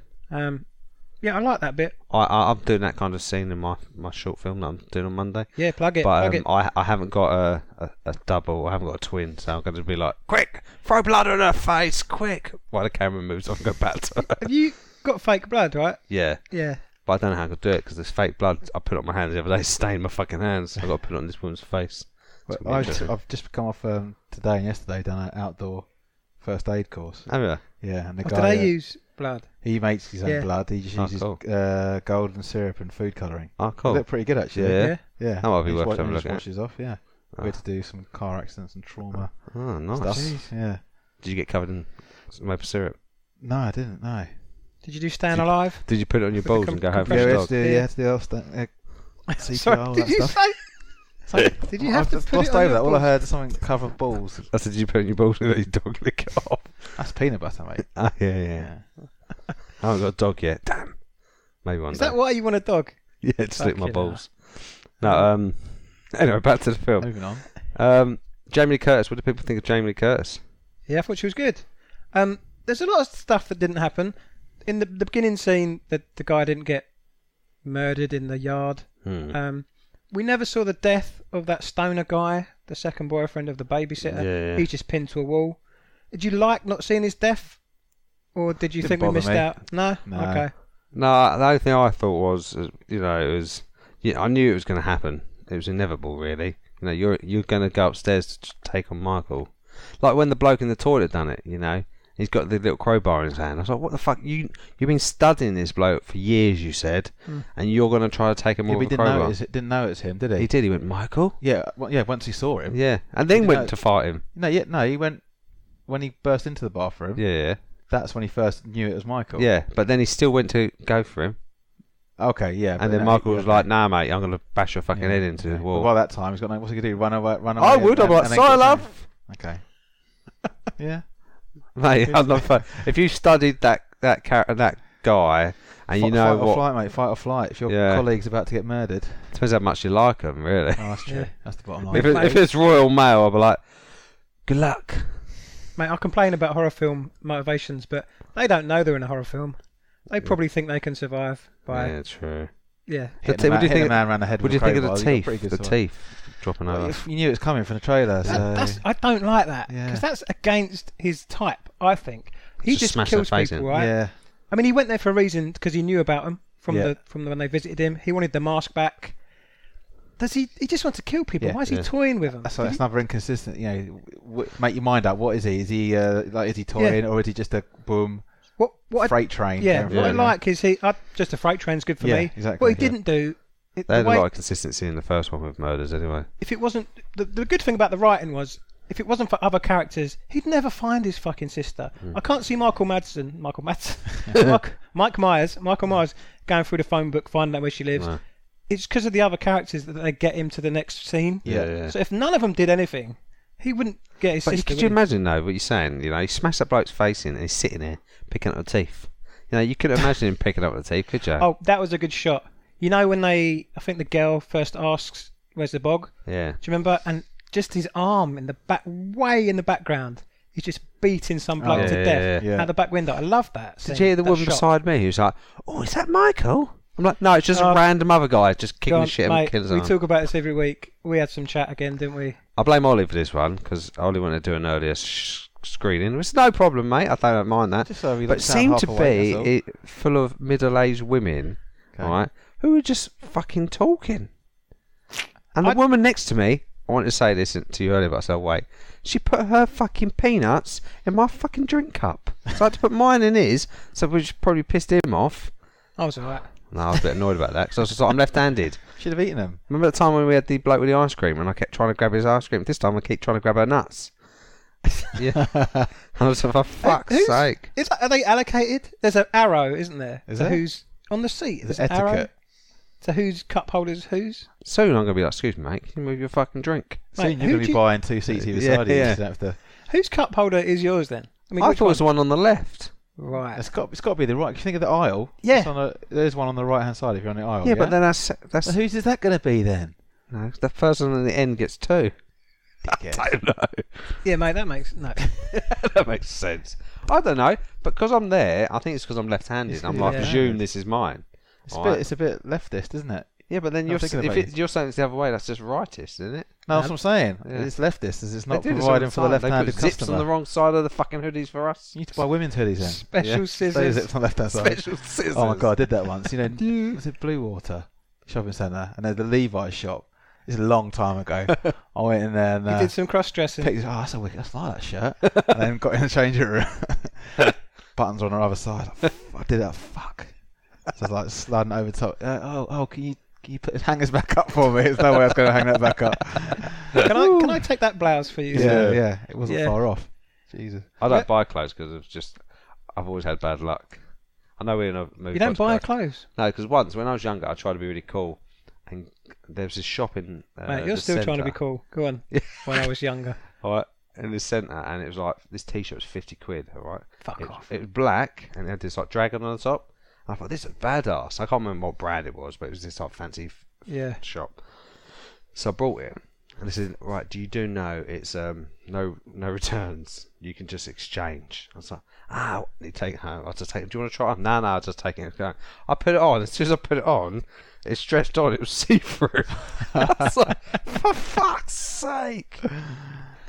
A: Yeah, I like that bit.
B: I'm doing that kind of scene in my short film that I'm doing on Monday.
A: Yeah, plug it.
B: But I haven't got a double. I haven't got a twin, so I'm going to be like, quick, throw blood on her face, quick, while the camera moves on and go back to her.
A: Have you got fake blood, right?
B: Yeah.
A: Yeah.
B: But I don't know how to do it because this fake blood I put on my hands the other day stained my fucking hands. I've got to put it on this woman's face.
C: Well, I've just come off today and yesterday done an outdoor first aid course.
B: Have you?
C: Yeah, and the
A: guy. Did they use blood?
C: He makes his own blood. He just uses golden syrup and food colouring.
B: Oh, cool.
C: They look pretty good actually.
B: Yeah.
C: Yeah.
B: That might be worth having a look at.
C: Washes off. Yeah. We had to do some car accidents and trauma.
B: Oh, nice.
C: Stuff. Yeah.
B: Did you get covered in maple syrup?
C: No, I didn't. No.
A: Did you do Staying Alive?
B: Did you put it on your balls and go have
C: a
B: dog?
C: Yeah, to do all
A: Sorry, did you say? So, did you have to put it on your balls?
C: All I heard was something cover balls.
B: I said, did you put it on your balls and let your dog lick it off?
C: That's peanut butter, mate.
B: Yeah. I haven't got a dog yet. Damn. Maybe one day.
A: Is that why you want a dog?
B: Yeah, to lick my balls. No, anyway, back to the film.
C: Moving on.
B: Jamie Lee Curtis. What do people think of Jamie Lee Curtis?
A: Yeah, I thought she was good. There's a lot of stuff that didn't happen. In the beginning scene, the guy didn't get murdered in the yard. We never saw the death of that stoner guy, the second boyfriend of the babysitter.
B: Yeah.
A: He's just pinned to a wall. Did you like not seeing his death? Or did you think we missed out? No? Okay.
B: No, the only thing I thought was, it was... Yeah, I knew it was going to happen. It was inevitable, really. You know, you're going to go upstairs to take on Michael. Like when the bloke in the toilet done it, you know. He's got the little crowbar in his hand. I was like, what the fuck? You've been studying this bloke for years, you said, and you're going to try to take him off with a crowbar.
C: Didn't notice him, did he?
B: He did. He went, Michael?
C: Yeah, once he saw him.
B: Yeah, and then went to fight him.
C: No, he went when he burst into the bathroom.
B: Yeah.
C: That's when he first knew it was Michael.
B: Yeah, but then he still went to go for him.
C: Okay, yeah.
B: And then Michael was like, nah, mate, I'm going to bash your fucking head into the wall.
C: But by that time, he's got no... What's he going to do? Run away?
B: I would. I'm like, sorry, love.
C: Okay. Yeah.
B: Mate, I'm not fun. If you studied that guy, and you know
C: fight or flight, mate. Fight or flight. If your colleague's about to get murdered.
B: Depends how much you like them, really.
C: Oh, that's true. That's the bottom line.
B: If it's Royal Mail, I'll be like, good luck.
A: Mate, I complain about horror film motivations, but they don't know they're in a horror film. They probably think they can survive by...
B: Yeah, true.
A: Yeah.
C: What do you think of
B: the teeth dropping over?
C: You knew it was coming from the trailer.
A: I don't like that, because that's against his type, I think. He just kills people, right?
C: Yeah.
A: I mean, he went there for a reason, because he knew about them from when they visited him. He wanted the mask back. Does he just wants to kill people? Why is he toying with them?
C: That's another inconsistent. Make your mind up. What is he? Is he toying, or is he just a boom? What freight train?
A: Yeah. What I like is just a freight train's good for me.
C: Exactly.
A: What he didn't do.
B: They had a lot of consistency in the first one with murders, anyway.
A: If it wasn't the good thing about the writing was, if it wasn't for other characters, he'd never find his fucking sister. I can't see Michael Myers going through the phone book, finding out where she lives. No. It's because of the other characters that they get him to the next scene.
B: Yeah.
A: So if none of them did anything, he wouldn't get his sister.
B: Could you imagine, though, what you're saying? He smashed that bloke's face in and he's sitting there picking up the teeth. You couldn't imagine him picking up the teeth, could you?
A: Oh, that was a good shot. When I think the girl first asks, where's the bog?
B: Yeah.
A: Do you remember? And just his arm in the back, way in the background, he's just beating some bloke to death out the back window. I love that.
B: Did you hear the woman beside me who's like, oh, is that Michael? I'm like, no, it's just a random other guy just kicking the shit and killing us.
A: We talk about this every week. We had some chat again, didn't we?
B: I blame Ollie for this one, because Ollie wanted to do an earlier screening. It's no problem, mate. I don't mind that. But it seemed to be full of middle-aged women, right, who were just fucking talking. And the woman next to me, I wanted to say this to you earlier, but I said, wait. She put her fucking peanuts in my fucking drink cup. So I had to put mine in his, so we probably pissed him off.
A: I was alright.
B: No, I was a bit annoyed about that, because I was just like, I'm left-handed.
C: Should have eaten them.
B: Remember the time when we had the bloke with the ice cream, and I kept trying to grab his ice cream? This time I keep trying to grab her nuts. Yeah. I was like, for fuck's sake.
A: Are they allocated? There's an arrow, isn't there? Is there? Who's on the seat? There's an arrow. So whose cup holders whose?
B: Soon I'm going to be like, excuse me, mate, can you move your fucking drink?
C: Soon you're going to be buying 2 seats either side. You don't have to...
A: Whose cup holder is yours then?
B: I thought it was the one on the left.
A: Right.
C: It's got to be the right. If you think of the aisle, there's one on the right hand side if you're on the aisle.
B: Yeah, but then that's
C: so whose is that going to be then?
B: No, the person in the end gets 2. I don't know.
A: Yeah, mate, that makes
B: that makes sense. I don't know, but because I'm there, I think it's because I'm left-handed. I'm like, presume this is mine.
C: It's a bit leftist, isn't it?
B: Yeah, but then you're saying it's the other way. That's just rightist, isn't it?
C: No, that's what I'm saying. Yeah. It's leftist. It's not providing for the left-handed customer.
B: Zips on the wrong side of the fucking hoodies for us.
C: You need to buy women's hoodies then.
A: Special scissors.
C: Zips on the left-hand side.
B: Special scissors.
C: Oh my god, I did that once. Was it Blue Water shopping centre? And there's the Levi's shop. It's a long time ago. I went in there and
A: you did some cross-dressing.
C: That's a wicked. I like that shirt. And then got in the changing room. Buttons on the other side. I did that. Fuck. So I was like sliding over top. Can you put the hangers back up for me? There's no way I was going to hang that back up.
A: Can I take that blouse for you?
C: Yeah. It wasn't far off. Jesus.
B: I don't buy clothes because I've always had bad luck. I know we're in a movie.
A: You don't buy clothes?
B: No, because once when I was younger, I tried to be really cool, and there was this shop in.
A: Mate, you're still trying to be cool. Go on. When I was younger.
B: All right, in the centre, and it was like this T-shirt was 50 quid. All right.
A: Fuck off.
B: It was black, and it had this like dragon on the top. I thought, this is badass. I can't remember what brand it was, but it was this like fancy shop. So I brought it, and they said, right, do you know it's no returns. You can just exchange. I was like, you take it home. I'll just take it. Do you want to try it? No, I'll just take it. I put it on. As soon as I put it on, it stretched on. It was see-through. I was like, for fuck's sake.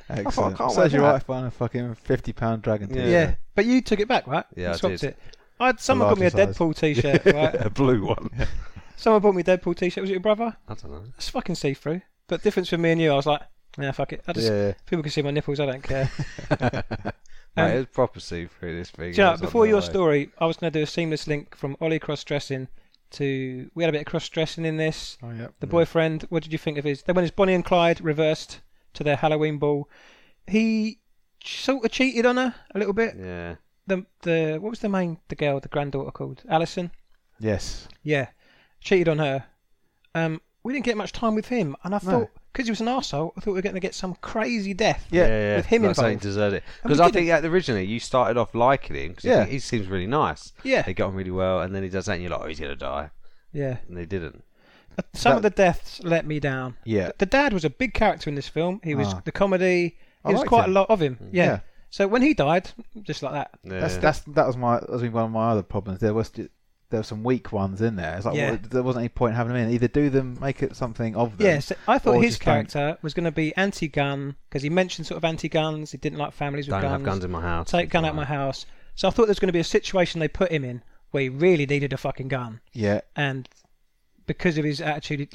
C: Excellent. So you're right buying a fucking £50 dragon t-shirt.
A: Yeah, but you took it back, right?
B: Yeah,
A: I swapped it. Someone got me a Deadpool t-shirt, right?
B: A blue one.
A: Someone bought me a Deadpool t-shirt. Was it your brother?
B: I don't know.
A: It's fucking see-through. But difference for me and you, I was like, fuck it. People can see my nipples. I don't care.
B: It was proper see-through, this thing.
A: Before your story, I was going to do a seamless link from Olly cross-dressing to... We had a bit of cross-dressing in this.
C: Oh, yeah.
A: The boyfriend, what did you think of his... When his Bonnie and Clyde reversed to their Halloween ball, he sort of cheated on her a little bit.
B: Yeah.
A: What was the granddaughter called? Alison?
C: Yes.
A: Yeah. Cheated on her. We didn't get much time with him, and I thought... Because he was an arsehole, I thought we were going to get some crazy death with him involved.
B: Deserved it. Because I think originally you started off liking him because he seems really nice.
A: Yeah.
B: They got on really well, and then he does that and you're like, oh, he's going to die.
A: Yeah.
B: And they didn't.
A: Some of the deaths let me down.
C: Yeah.
A: The dad was a big character in this film. He was the comedy. There was quite a lot of him. Yeah. So when he died, just like that.
C: Yeah. That was one of my other problems. There were some weak ones in there. It's like there wasn't any point having them in. Either do them, make it something of them.
A: Yes, I thought his character was going to be anti-gun because he mentioned sort of anti-guns. He didn't like families with guns.
B: Don't have guns in my house.
A: Take gun out of my house. So I thought there was going to be a situation they put him in where he really needed a fucking gun.
C: Yeah.
A: And because of his attitude,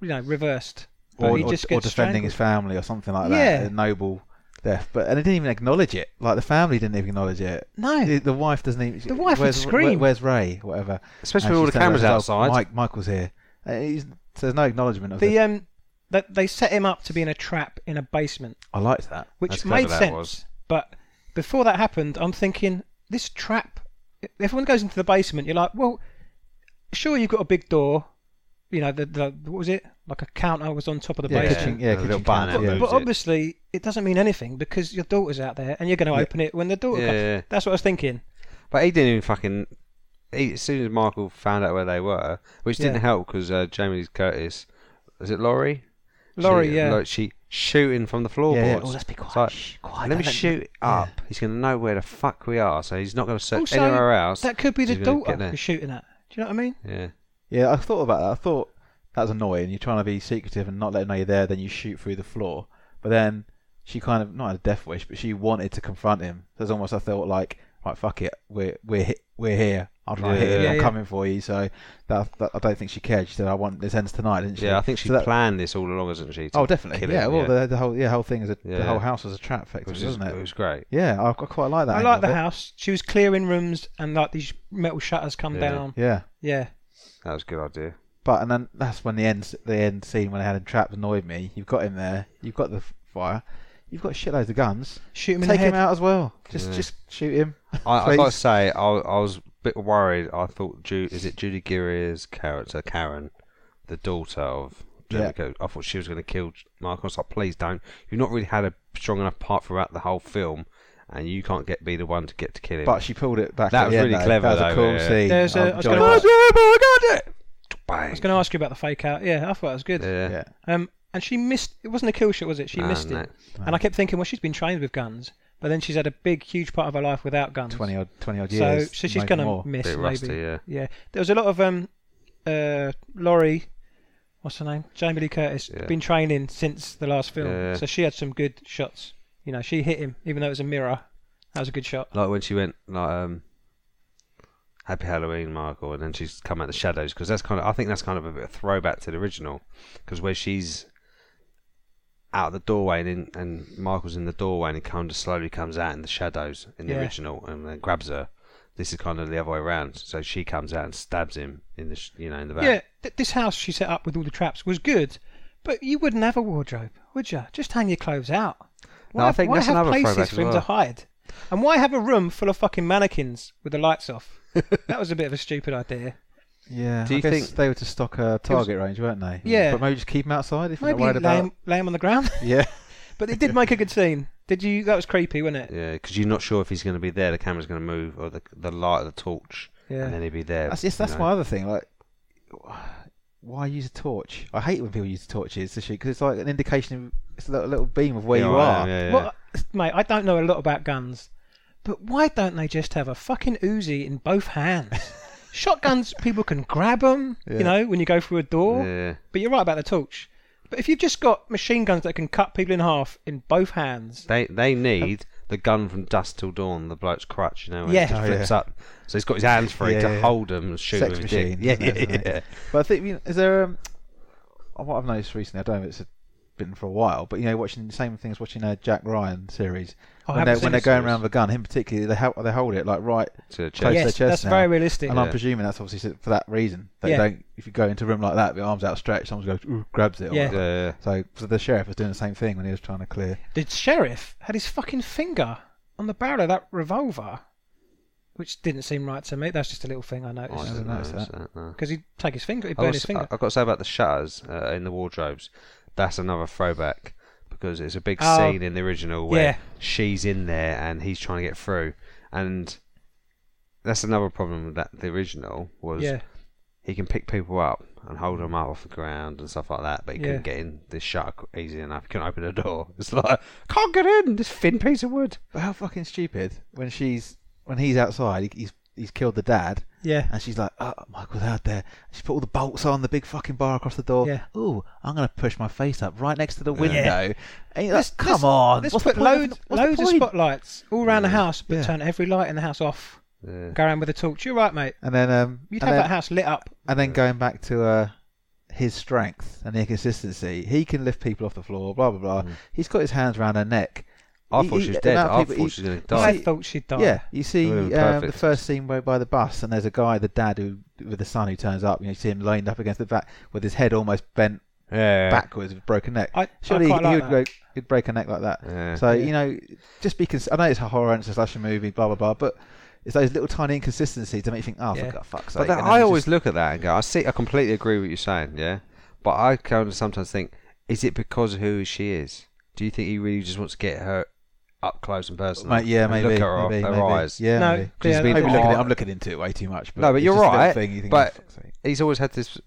A: reversed.
C: Or defending his family or something like that. A noble death. And they didn't even acknowledge it. Like, the family didn't even acknowledge it.
A: No.
C: The wife doesn't even...
A: The wife would scream.
C: Where's Ray? Whatever.
B: Especially with all the cameras outside.
C: Michael's here. So there's no acknowledgement of
A: it. That they set him up to be in a trap in a basement.
C: I liked that.
A: Which made sense. But before that happened, I'm thinking, this trap... If everyone goes into the basement, you're like, well, sure, you've got a big door. You know, what was it? Like a counter was on top of the basement.
C: Kitchen counter.
A: But obviously, it doesn't mean anything because your daughter's out there and you're going to open it when the daughter comes. Yeah. That's what I was thinking.
B: But he didn't even fucking... as soon as Michael found out where they were, which didn't help because Jamie Lee Curtis... Was it Laurie? She shooting from the floorboards.
C: Yeah. Oh, let's be quiet.
B: Quiet. Let me shoot it up. He's going to know where the fuck we are, so he's not going to search anywhere else.
A: That could be the daughter he's shooting at. Do you know what I mean?
B: Yeah.
C: Yeah, I thought about that. I thought that was annoying. You're trying to be secretive and not let them know you're there, then you shoot through the floor. But then she kind of, not a death wish, but she wanted to confront him. There's almost, I thought, like, right, fuck it, we're here. I'll try and hit him. I'm coming for you. So that I don't think she cared. She said, "I want this ends tonight," didn't she?
B: Yeah, I think she planned this all along, hasn't she?
C: Definitely. Yeah. Well, the whole thing is the whole house was a trap, effectively, wasn't it?
B: It was great.
C: Yeah, I quite like that.
A: I like the house. She was clearing rooms and like these metal shutters come down.
C: Yeah.
A: Yeah.
B: That was a good idea.
C: And then that's when the end scene when they had him trapped annoyed me. You've got him there. You've got the fire. You've got shitloads of guns.
A: Shoot him in
C: the
A: head.
C: Take him out as well. Just shoot him.
B: I got to say, I was a bit worried. I thought, is it Judy Greer's character, Karen, the daughter of Jericho? I thought she was going to kill Michael. I was like, please don't. You've not really had a strong enough part throughout the whole film, and you can't be the one to get to kill him.
C: But she pulled it back.
B: That was really clever.
C: That was a cool scene.
A: I was going to ask you about the fake out. Yeah, I thought it was good.
C: Yeah.
A: And she missed. It wasn't a kill shot, was it? She missed it. And I kept thinking, well, she's been trained with guns, but then she's had a huge part of her life without guns.
C: 20 odd years.
A: So she's going to miss.
B: Bit rusty,
A: maybe. Yeah. There was a lot of Laurie. What's her name? Jamie Lee Curtis. Been training since the last film, so she had some good shots. You know, she hit him even though it was a mirror. That was a good shot.
B: Like when she went Happy Halloween, Michael, and then she's come out the shadows, because I think that's kind of a bit of a throwback to the original, because where she's out the doorway and Michael's in the doorway and he kind of slowly comes out in the shadows in the original and then grabs her. This is kind of the other way around, so she comes out and stabs him in the in the back.
A: Yeah, this house she set up with all the traps was good, but you wouldn't have a wardrobe, would you? Just hang your clothes out.
B: I think that's another throwback
A: places for him to hide? And why have a room full of fucking mannequins with the lights off? That was a bit of a stupid idea.
C: Yeah, I guess they were to stock a target range, weren't they?
A: Yeah.
C: But maybe just keep them outside if you're
A: maybe
C: not worried about...
A: lay him on the ground.
C: Yeah.
A: But it did make a good scene. Did you? That was creepy, wasn't it?
B: Yeah, because you're not sure if he's going to be there, the camera's going to move, or the light of the torch, and then he'll be there.
C: That's my other thing. Like, why use a torch? I hate when people use torches to shoot, because it's like an indication, it's a little beam of where you are.
B: Yeah.
A: Well, mate, I don't know a lot about guns, but why don't they just have a fucking Uzi in both hands? Shotguns, people can grab them, you know, when you go through a door.
B: Yeah.
A: But you're right about the torch. But if you've just got machine guns that can cut people in half in both hands...
B: They need the gun from Dusk Till Dawn, the bloke's crutch, you know, when
A: he
B: just flips up. So he's got his hands free to hold them and shoot with his dick. Yeah.
C: But I think, is there... what I've noticed recently, I don't know if it's been for a while, but watching the same thing as watching a Jack Ryan series.
A: When
C: they're going around with a gun, him particularly, they hold it like right
B: to
C: close to their chest.
A: That's
C: now.
A: very realistic.
C: And I'm presuming that's obviously for that reason. That you don't, if you go into a room like that, with your arms outstretched, someone goes, ooh, grabs it.
B: Yeah.
C: So the sheriff was doing the same thing when he was trying to clear.
A: The sheriff had his fucking finger on the barrel of that revolver, which didn't seem right to me. That's just a little thing I noticed.
B: I didn't notice that.
A: Because he'd take his finger, he'd burn his finger.
B: I've got to say about the shutters in the wardrobes, that's another throwback. Because it's a big scene in the original where she's in there and he's trying to get through, and that's another problem with the original was he can pick people up and hold them up off the ground and stuff like that, but he couldn't get in this shutter easy enough. He couldn't open the door. It's like, can't get in, this thin piece of wood.
C: But how fucking stupid when he's outside, he's killed the dad.
A: Yeah.
C: And she's like, oh, Michael's out there. She's put all the bolts on, the big fucking bar across the door.
A: Yeah.
C: Ooh, I'm going to push my face up right next to the window.
A: Yeah.
C: And you're like, come on.
A: Let's put loads of spotlights all around the house, but turn every light in the house off. Yeah. Go around with a torch. You're right, mate.
C: And then
A: you'd have that house lit up.
C: And then going back to his strength and the inconsistency, he can lift people off the floor, blah, blah, blah. He's got his hands around her neck.
B: I thought she was dead. I thought she was going to die.
A: I thought she'd die.
C: Yeah, you see the first scene by the bus, and there's a guy, the dad, with the son who turns up. You see him lined up against the back with his head almost bent backwards with a broken neck. Surely he'd break a neck like that. Yeah. So, just be... I know it's a horror and it's a slasher movie, blah, blah, blah, but it's those little tiny inconsistencies to make you think, oh, for fuck's sake.
B: But I always look at that and go, I completely agree with what you're saying, yeah? But I kind of sometimes think, is it because of who she is? Do you think he really just wants to get her up close and personal?
C: Maybe.
B: Look at her eyes.
C: Yeah,
A: no,
C: maybe I'm looking into it way too much. But
B: but you're right.
C: But
B: he's always had this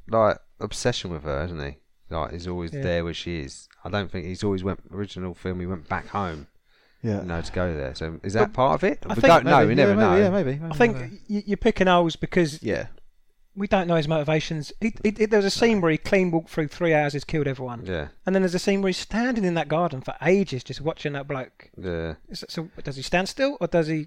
B: obsession with her, hasn't he? Like he's always there where she is. I don't think he's always original film. He went back home. Yeah, to go there. So is that part of it? We don't know. We never know.
C: Yeah, maybe.
A: I think you're picking holes because we don't know his motivations. There was a scene where he clean walked through 3 hours, he's killed everyone. Yeah. And then there's a scene where he's standing in that garden for ages just watching that bloke. Yeah. So does he stand still or does he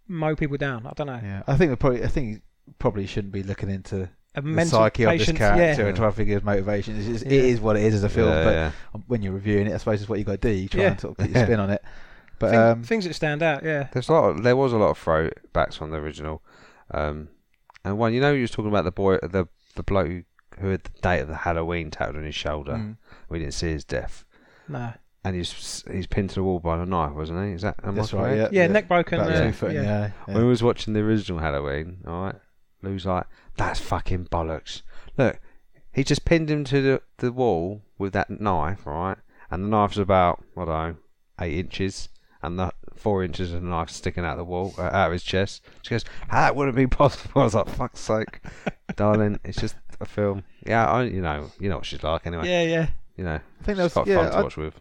A: mow people down? I don't know.
C: Yeah. I think he probably shouldn't be looking into the psyche of this character and trying to figure his motivations. It is what it is as a film, but when you're reviewing it, I suppose it's what you got to do. You try and sort of put your spin on it. But
A: things that stand out,
B: there was a lot of throwbacks from the original. And one, you was talking about the boy, the bloke who had the date of the Halloween tattooed on his shoulder. We didn't see his death.
A: No.
B: And he's pinned to the wall by a knife, wasn't he? Is that?
C: That's right.
A: Yeah, neck broken.
C: About 2 foot. Yeah.
B: When we was watching the original Halloween, all right, Lou's like, "That's fucking bollocks." Look, he just pinned him to the wall with that knife, all right, and the knife's about 8 inches. And the 4 inches of knife sticking out the wall, out of his chest. She goes, that wouldn't be possible. I was like, fuck's sake, darling, it's just a film. Yeah, you know what she's like anyway.
A: Yeah.
C: I think that's
B: quite fun to watch with.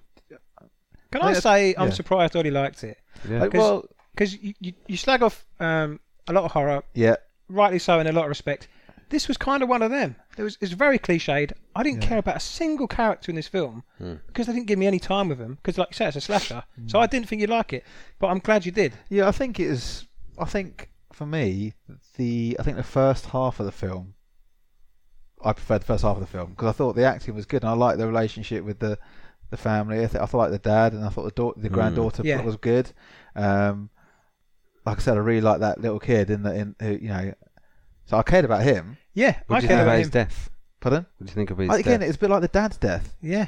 A: Can I say I'm surprised Olly liked it?
B: Yeah.
A: Because you slag off a lot of horror.
C: Yeah.
A: Rightly so in a lot of respect. This was kind of one of them. It's very cliched. I didn't care about a single character in this film because they didn't give me any time with them. Because, like you said, it's a slasher. So I didn't think you'd like it. But I'm glad you did.
C: Yeah, I think it is. I think for me, the first half of the film, I preferred the first half of the film because I thought the acting was good and I liked the relationship with the family. I thought like the dad and I thought the granddaughter was good. Like I said, I really liked that little kid So I cared about him.
A: Yeah,
B: what do you think about his death?
C: Pardon?
B: What do you think of his death?
C: Again, it's a bit like the dad's death.
A: Yeah.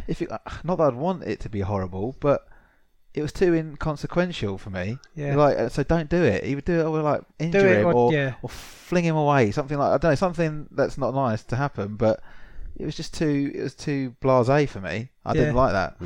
C: Not that I'd want it to be horrible, but it was too inconsequential for me. Yeah. So don't do it. Either do it or injure him or fling him away. Something like, I don't know, something that's not nice to happen. But it was just too blasé for me. I didn't like that.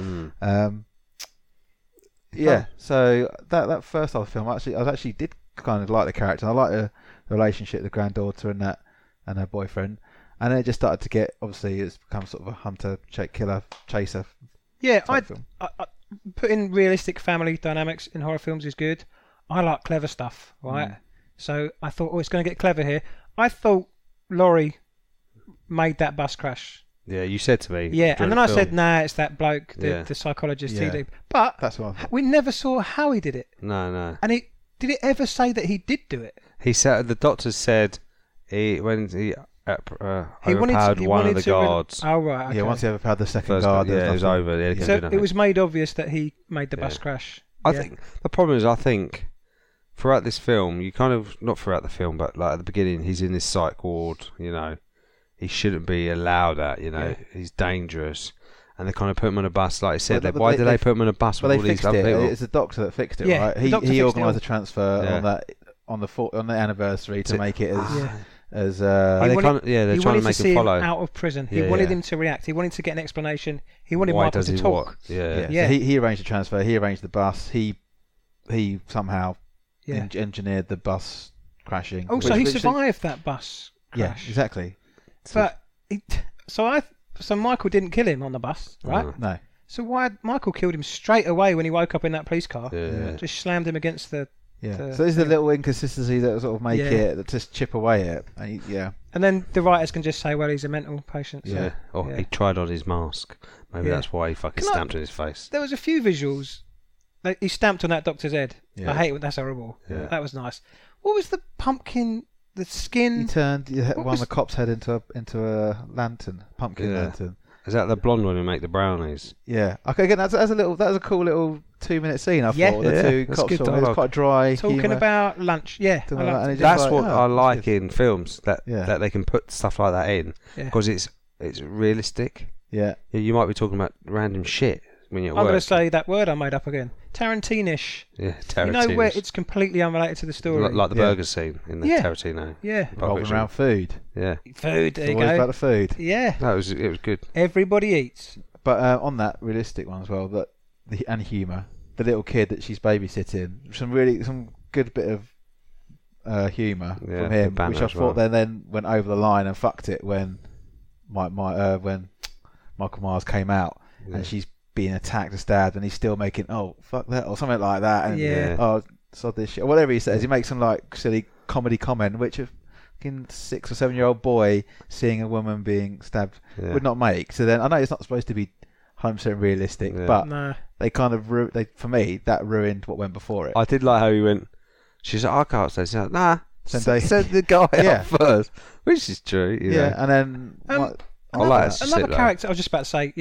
C: So that first half of the film, I actually did kind of like the character. I like the relationship, the granddaughter and her boyfriend, and then it just started to get, obviously it's become sort of a hunter killer chaser.
A: I putting realistic family dynamics in horror films is good. I like clever stuff, right? So I thought, it's going to get clever here. I thought Laurie made that bus crash.
B: Yeah, you said to me.
A: Yeah, and then I said, nah, it's that bloke, the psychologist. Yeah. But
C: that's what
A: we never saw how he did it.
B: No.
A: And did it ever say that he did do it?
B: He said, the doctor said, when he overpowered one of the guards.
A: Oh right. Okay.
C: Yeah, once he overpowered the second
B: First
C: guard,
B: it was over. Yeah,
A: so it was made obvious that he made the bus crash.
B: I think the problem is, throughout this film, you kind of, not throughout the film, but like at the beginning, he's in this psych ward. He shouldn't be allowed at. He's dangerous. And they kind of put him on a bus, like I said. Why did they put him on a bus with all these other people?
C: It's the doctor that fixed it, right? He organised the transfer on the anniversary to make it as
B: they're trying to make him follow.
A: Out of prison. He wanted him to react. He wanted to get an explanation. He wanted Michael to talk.
B: So
C: he arranged the transfer. He arranged the bus. He somehow engineered the bus crashing.
A: Oh, so he survived that bus crash.
C: Yeah, exactly.
A: But so Michael didn't kill him on the bus, right?
C: No.
A: So why Michael killed him straight away when he woke up in that police car?
B: Yeah.
A: Just slammed him against the.
C: Yeah. So there's a little inconsistency that sort of make it, that just chip away at.
A: And then the writers can just say, well, he's a mental patient. So,
B: he tried on his mask. Maybe that's why he fucking stamped on his face.
A: There was a few visuals. Like, he stamped on that doctor's head.
C: Yeah.
A: I hate it. That's horrible.
B: Yeah.
A: That was nice. What was the pumpkin? The skin.
C: He turned one of the cop's head into a lantern, pumpkin lantern.
B: Is that the blonde one who make the brownies?
C: Yeah. Okay. Again, that was a cool little 2-minute scene. I thought the two cops. It was quite dry.
A: Talking
C: humour.
A: About lunch. Yeah.
B: That's what I like in films that they can put stuff like that in because it's realistic.
C: Yeah.
B: You might be talking about random shit when you're at work.
A: I'm going to say that word I made up again. Tarantino-ish.
B: Yeah, Tarantino.
A: You know where it's completely unrelated to the story.
B: Like the burger scene in the Tarantino.
A: Yeah.
C: Revolving around food.
B: Yeah.
A: Food, there you
C: go.
A: About
C: the food.
A: Yeah.
B: It was good.
A: Everybody eats.
C: But on that realistic one as well, and humour, the little kid that she's babysitting, some good bit of humour from him, which I thought then went over the line and fucked it when when Michael Myers came out and she's being attacked and stabbed, and he's still making fuck that or something like that, and sod this shit or whatever he says. He makes some like silly comedy comment, which a 6 or 7-year-old boy seeing a woman being stabbed would not make. So then I know it's not supposed to be 100% realistic, but they kind of for me that ruined what went before it.
B: I did like how he went. She's like, I can't say. She's like, nah. Send the guy up first, which is true.
C: And then
A: another character. I was just about to say,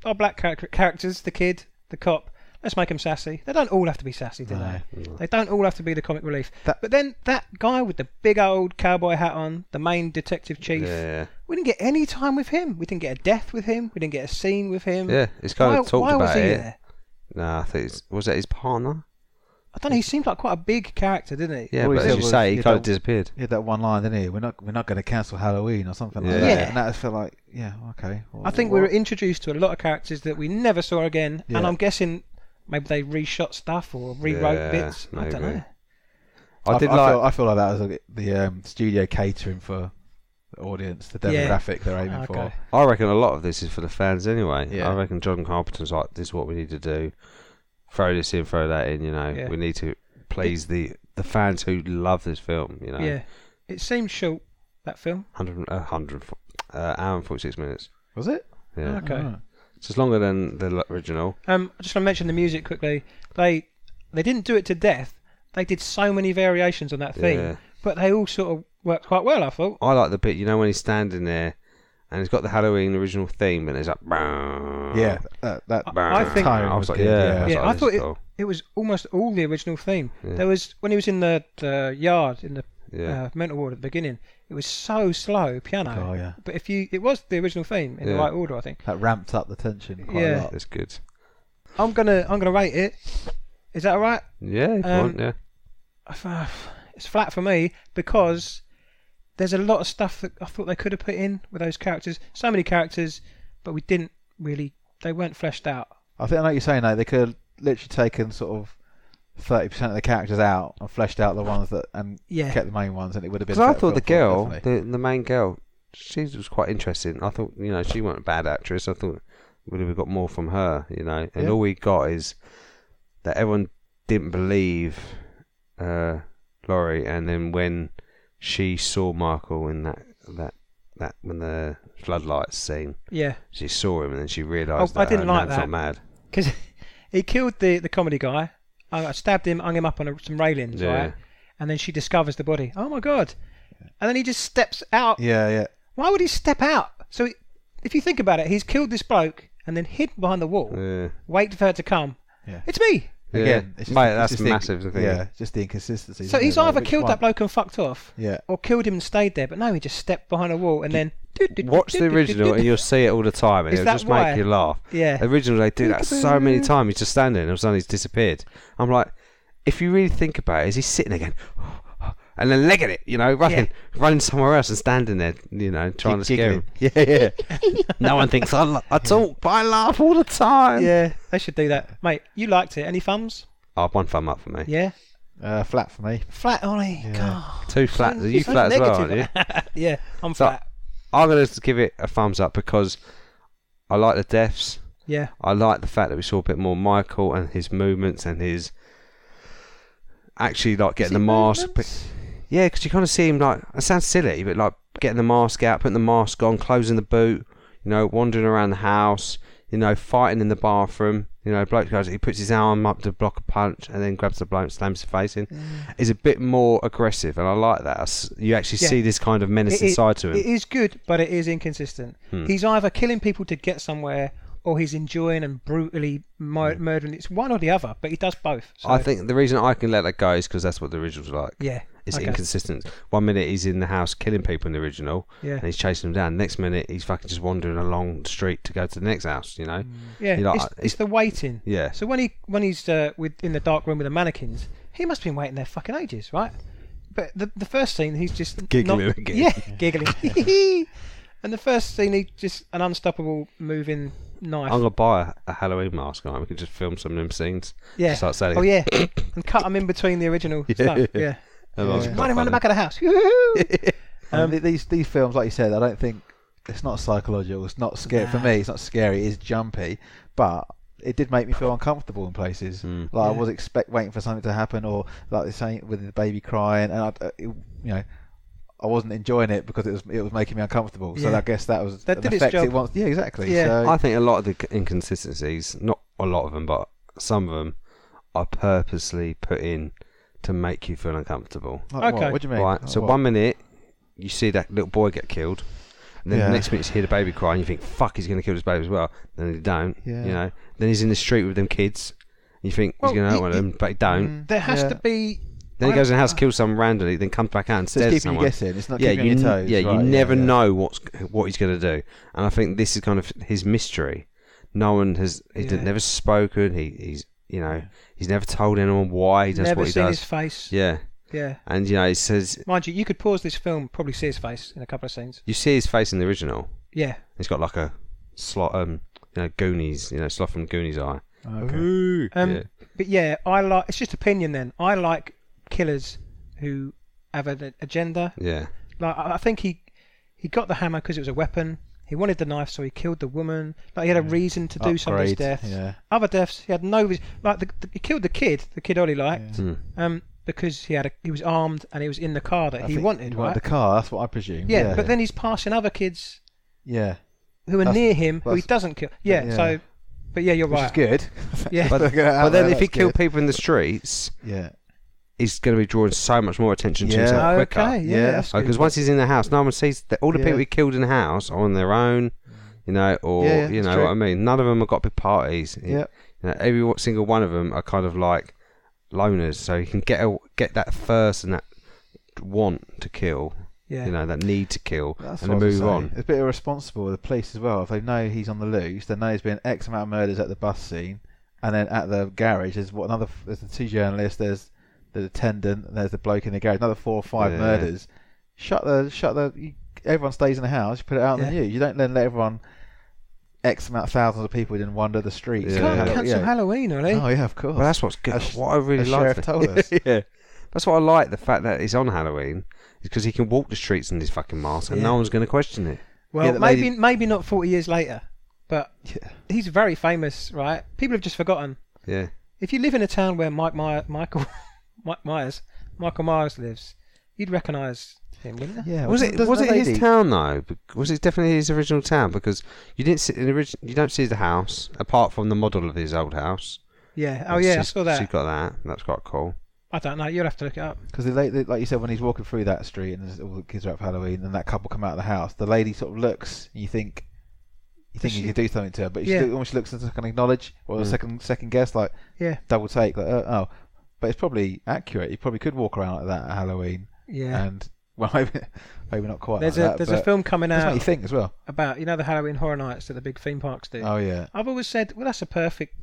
A: our black characters, the kid, the cop. Let's make them sassy. They don't all have to be sassy, do they? No. They don't all have to be the comic relief. But then that guy with the big old cowboy hat on, the main detective chief, we didn't get any time with him. We didn't get a death with him. We didn't get a scene with him.
B: Yeah, it's kind of talked
A: why
B: about
A: was he
B: it.
A: There?
B: No, I think was that his partner?
A: I don't know. He seemed like quite a big character, didn't he?
B: Yeah, but as you say, he kind of disappeared.
C: He had that one line, didn't he? We're not going to cancel Halloween or something like that.
A: Yeah.
C: And that felt like, okay.
A: I think we were introduced to a lot of characters that we never saw again, and I'm guessing maybe they reshot stuff or rewrote bits. Maybe. I don't know.
C: I feel like that was the studio catering for the audience, the demographic they're aiming for.
B: I reckon a lot of this is for the fans anyway.
C: Yeah.
B: I reckon John Carpenter's like, this is what we need to do. Throw this in, throw that in, we need to please the fans who love this film,
A: Yeah. It seemed short, that film.
B: 100 hour and 46 minutes.
C: Was it?
B: Yeah.
A: Okay.
C: Right.
B: It's just longer than the original.
A: I just want to mention the music quickly. They didn't do it to death. They did so many variations on that theme, but they all sort of worked quite well, I thought.
B: I like the bit, when he's standing there and he's got the Halloween original theme and it's like,
C: I
A: think
C: I was like,
A: I thought it was almost all the original theme. Yeah. There was, when he was in the yard in the mental ward at the beginning, it was so slow piano.
C: Oh yeah.
A: But it was the original theme in the right order, I think.
C: That ramped up the tension quite a lot.
B: It's good.
A: I'm gonna rate it. Is that alright?
B: Yeah, if you want, yeah.
A: It's flat for me because there's a lot of stuff that I thought they could have put in with those characters. So many characters, but we didn't really. They weren't fleshed out.
C: I know what you're saying though. They could have literally taken sort of 30% of the characters out and fleshed out the ones that kept the main ones, and it would have been.
B: Because I thought the girl, the main girl, she was quite interesting. I thought she wasn't a bad actress. I thought we would have got more from her, and all we got is that everyone didn't believe Laurie, and then when she saw Michael in that when the floodlights scene, she saw him and then she realised that
A: I didn't like that.
B: Not mad
A: because he killed the comedy guy. I stabbed him, hung him up on some railings, right? And then she discovers the body. Oh my god! And then he just steps out.
C: Yeah.
A: Why would he step out? So if you think about it, he's killed this bloke and then hid behind the wall, wait for her to come.
C: Yeah.
A: It's me.
C: Again, it's just,
B: mate, that's massive.
C: Just the inconsistency.
A: So he's either killed that bloke and fucked off,
C: yeah,
A: or killed him and stayed there. But no, he just stepped behind a wall and then.
B: Watch the original and you'll see it all the time, and it'll just make you laugh.
A: Yeah.
B: The original, they do that so many times. He's just standing, and all of a sudden he's disappeared. I'm like, if you really think about it, is he sitting again? And then legging it, running somewhere else and standing there, trying to scare him.
C: Yeah.
B: No one thinks I talk, but I laugh all the time.
A: Yeah, they should do that. Mate, you liked it. Any thumbs?
B: Oh, one thumb up for me.
A: Yeah.
C: Flat for me.
A: Flat, Ollie.
C: Yeah.
A: God.
B: 2 flat. Are you flat as well, aren't you?
A: Yeah, I'm flat.
B: I'm going to give it a thumbs up because I like the deaths.
A: Yeah.
B: I like the fact that we saw a bit more Michael and his movements and his actually like getting the mask. Yeah, because you kind of see him like, it sounds silly, but like getting the mask out, putting the mask on, closing the boot, wandering around the house, fighting in the bathroom. Bloke goes, he puts his arm up to block a punch and then grabs the bloke and slams his face in. Is a bit more aggressive, and I like that. You actually see this kind of menacing side to him. It
A: is good, but it is inconsistent. He's either killing people to get somewhere, or he's enjoying and brutally murdering. It's one or the other, but he does both. So.
B: I think the reason I can let that go is because that's what the original's like.
A: Yeah.
B: It's inconsistent. 1 minute he's in the house killing people in the original, and he's chasing them down. Next minute he's fucking just wandering along the street to go to the next house.
A: Yeah, it's the waiting.
B: Yeah.
A: So when he's in the dark room with the mannequins, he must have been waiting there fucking ages, right? But the first scene he's just
B: giggling again.
A: Yeah, giggling. And the first scene he's just an unstoppable moving knife.
B: I'm gonna buy a Halloween mask. We could just film some of them scenes.
A: Yeah.
B: Start selling.
A: Oh yeah, and cut them in between the original stuff. Yeah. Running around the back of the house.
C: These films, like you said, I don't think it's not psychological. It's not scary for me. It's not scary. It's jumpy, but it did make me feel uncomfortable in places. I was waiting for something to happen, or like they're saying with the baby crying, and I wasn't enjoying it because it was making me uncomfortable. So I guess that
A: did its job.
C: Yeah, exactly.
A: Yeah.
C: So,
B: I think a lot of the inconsistencies, not a lot of them, but some of them, are purposely put in to make you feel uncomfortable.
C: Like
A: okay.
C: What do you mean?
B: Right. So 1 minute you see that little boy get killed, and then the next minute you hear the baby cry, and you think, "Fuck, he's going to kill this baby as well." Then he don't.
C: Yeah.
B: Then he's in the street with them kids. And you think he's going to hurt one of them, but he don't.
A: There has to be.
B: Then he goes in the house, kills someone randomly, then comes back out and
C: so
B: stares
C: it's
B: at
C: keeping
B: someone.
C: you guessing. It's not keeping you on your toes.
B: Yeah,
C: right,
B: you never know what he's going to do. And I think this is kind of his mystery. No one has. He's never spoken. He's never told anyone why he does
A: never
B: what he
A: seen
B: does.
A: His face.
B: Yeah.
A: Yeah.
B: And he says.
A: Mind you could pause this film, probably see his face in a couple of scenes.
B: You see his face in the original.
A: Yeah.
B: He's got like a slot, Goonies, slot from Goonies eye.
C: Okay.
A: But yeah, I like. It's just opinion. Then I like killers who have an agenda.
B: Yeah.
A: Like I think he got the hammer because it was a weapon. He wanted the knife, so he killed the woman. Like he had a reason to do some of his deaths.
C: Yeah.
A: Other deaths, he had no reason. Like he killed the kid Olly liked, because he was armed and he was in the car that he wanted.
C: He wanted the car. That's what I presume.
A: Yeah, but then he's passing other kids.
C: Yeah.
A: Who are near him, who he doesn't kill. Yeah. So, but yeah, you're
C: Which
A: right.
C: Is good.
A: Yeah.
B: But then if he killed people in the streets, he's going to be drawing so much more attention to himself quicker.
A: Okay, yeah.
B: Because once he's in the house, no one sees that all the people he killed in the house are on their own, you know what I mean. None of them have got big parties.
C: Yeah.
B: Every single one of them are kind of like loners, so he can get that thirst and that want to kill. Yeah. That need to kill.
C: That's
B: and then move on.
C: It's a bit irresponsible with the police as well. If they know he's on the loose, they know there's been X amount of murders at the bus scene, and then at the garage there's the 2 journalists, there's the attendant, there's the bloke in the garage, another 4 or 5 murders. Everyone stays in the house. You put it out on the news. You don't then let everyone. X amount of thousands of people didn't wander the streets.
A: You can't cancel Halloween, Olly.
C: Oh yeah, of course.
B: Well, that's what's good. What I really like.
C: Sheriff told us.
B: Yeah, that's what I like. The fact that he's on Halloween is because he can walk the streets in his fucking mask, and no one's going to question it.
A: Well, maybe not 40 years later, but he's very famous, right? People have just forgotten.
B: Yeah.
A: If you live in a town where Michael Myers lives, you'd recognise him, wouldn't you?
B: Yeah. Was it his town though? Was it definitely his original town? Because you didn't see you don't see the house apart from the model of his old house.
A: Yeah. Oh yeah, I saw that.
B: She's got that. That's quite cool.
A: I don't know. You'll have to look it up.
C: Because like you said, when he's walking through that street and all the kids are up for Halloween, and that couple come out of the house, the lady sort of looks, and you think you could do something to her, but she almost looks as a kind of acknowledge or a second guess, like double take, like oh, but it's probably accurate. You probably could walk around like that at Halloween. Yeah. And well, maybe not quite. There's
A: a film coming out.
C: That's what you think as well
A: about the Halloween Horror Nights that the big theme parks do.
C: Oh yeah.
A: I've always said, well, that's a perfect.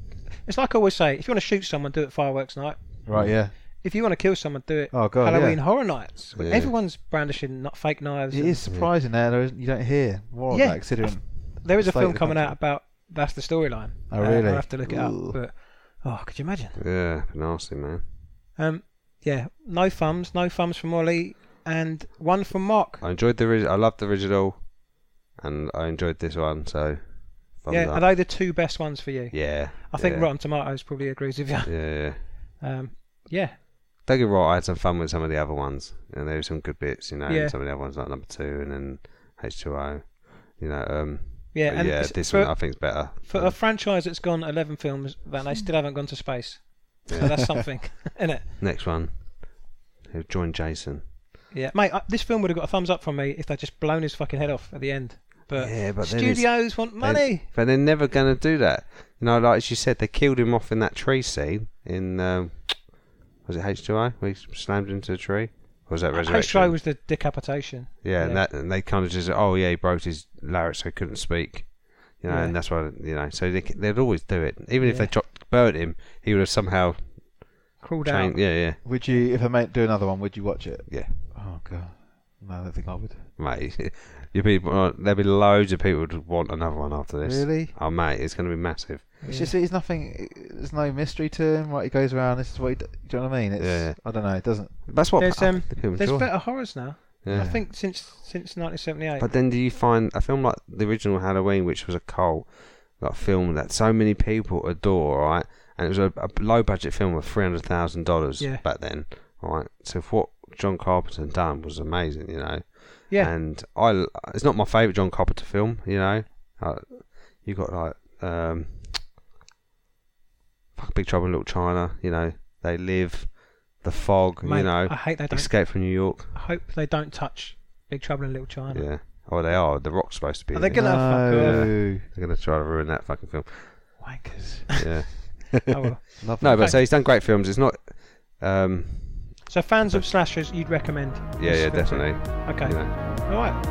A: It's like I always say, if you want to shoot someone, do it fireworks night.
C: Right. Yeah.
A: If you want to kill someone, do it Halloween Horror Nights. Yeah. Everyone's brandishing fake knives.
C: It is surprising you don't hear more of that, considering
A: there is a film coming out about that's the storyline.
C: Oh really?
A: I'll have to look it up. But could you imagine?
B: Yeah, nasty, man.
A: No thumbs from Olly, and one from Mark.
B: I enjoyed I loved the original, and I enjoyed this one. So thumbs up.
A: Are they the two best ones for you?
B: Yeah.
A: I think Rotten Tomatoes probably agrees with you.
B: Yeah.
A: Yeah.
B: Don't get me wrong, I had some fun with some of the other ones, and there were some good bits, and some of the other ones like number 2 and then H2O, this one I think is better.
A: For a franchise that's gone 11 films, that they still haven't gone to space. Yeah. So that's something, isn't it?
B: Next one, he'll join Jason.
A: Yeah, mate, this film would have got a thumbs up from me if they'd just blown his fucking head off at the end. But studios want money.
B: But they're never going to do that. Like as you said, they killed him off in that tree scene in... was it H2O? Where he slammed into the tree? Or was that Resurrection?
A: H2O was the decapitation.
B: Yeah. And they kind of just he broke his larynx so he couldn't speak. And that's why so they'd always do it. Even if they burnt him, he would have somehow
A: crawled out.
B: Yeah.
C: Would you, if I might do another one, would you watch it?
B: Yeah.
C: Oh god, no, I don't think I would.
B: Mate, there'll be loads of people who would want another one after this.
C: Really?
B: Oh mate, it's going to be massive.
C: It's just there's no mystery to him. Right, he goes around. This is what do you know what I mean? I don't know. It doesn't.
B: That's what
A: there's better horrors now. Yeah. I think since 1978.
B: But then do you find a film like the original Halloween, which was a cult, like a film that so many people adore, right? And it was a low budget film of $300,000 back then, right? So what John Carpenter done was amazing, Yeah. And it's not my favourite John Carpenter film, you got like Big Trouble in Little China, They Live, The Fog,
A: Mate, I hate they
B: Escape from New York.
A: I hope they don't touch Big Trouble in Little China.
B: Yeah. Oh, they are. The Rock's supposed to be.
A: Are they gonna fuck off?
B: They're gonna try to ruin that fucking film.
C: Wankers.
B: Yeah.
A: Oh, well.
B: But so he's done great films. It's not.
A: So fans of slashers, you'd recommend?
B: Yeah, definitely.
A: Okay. All right.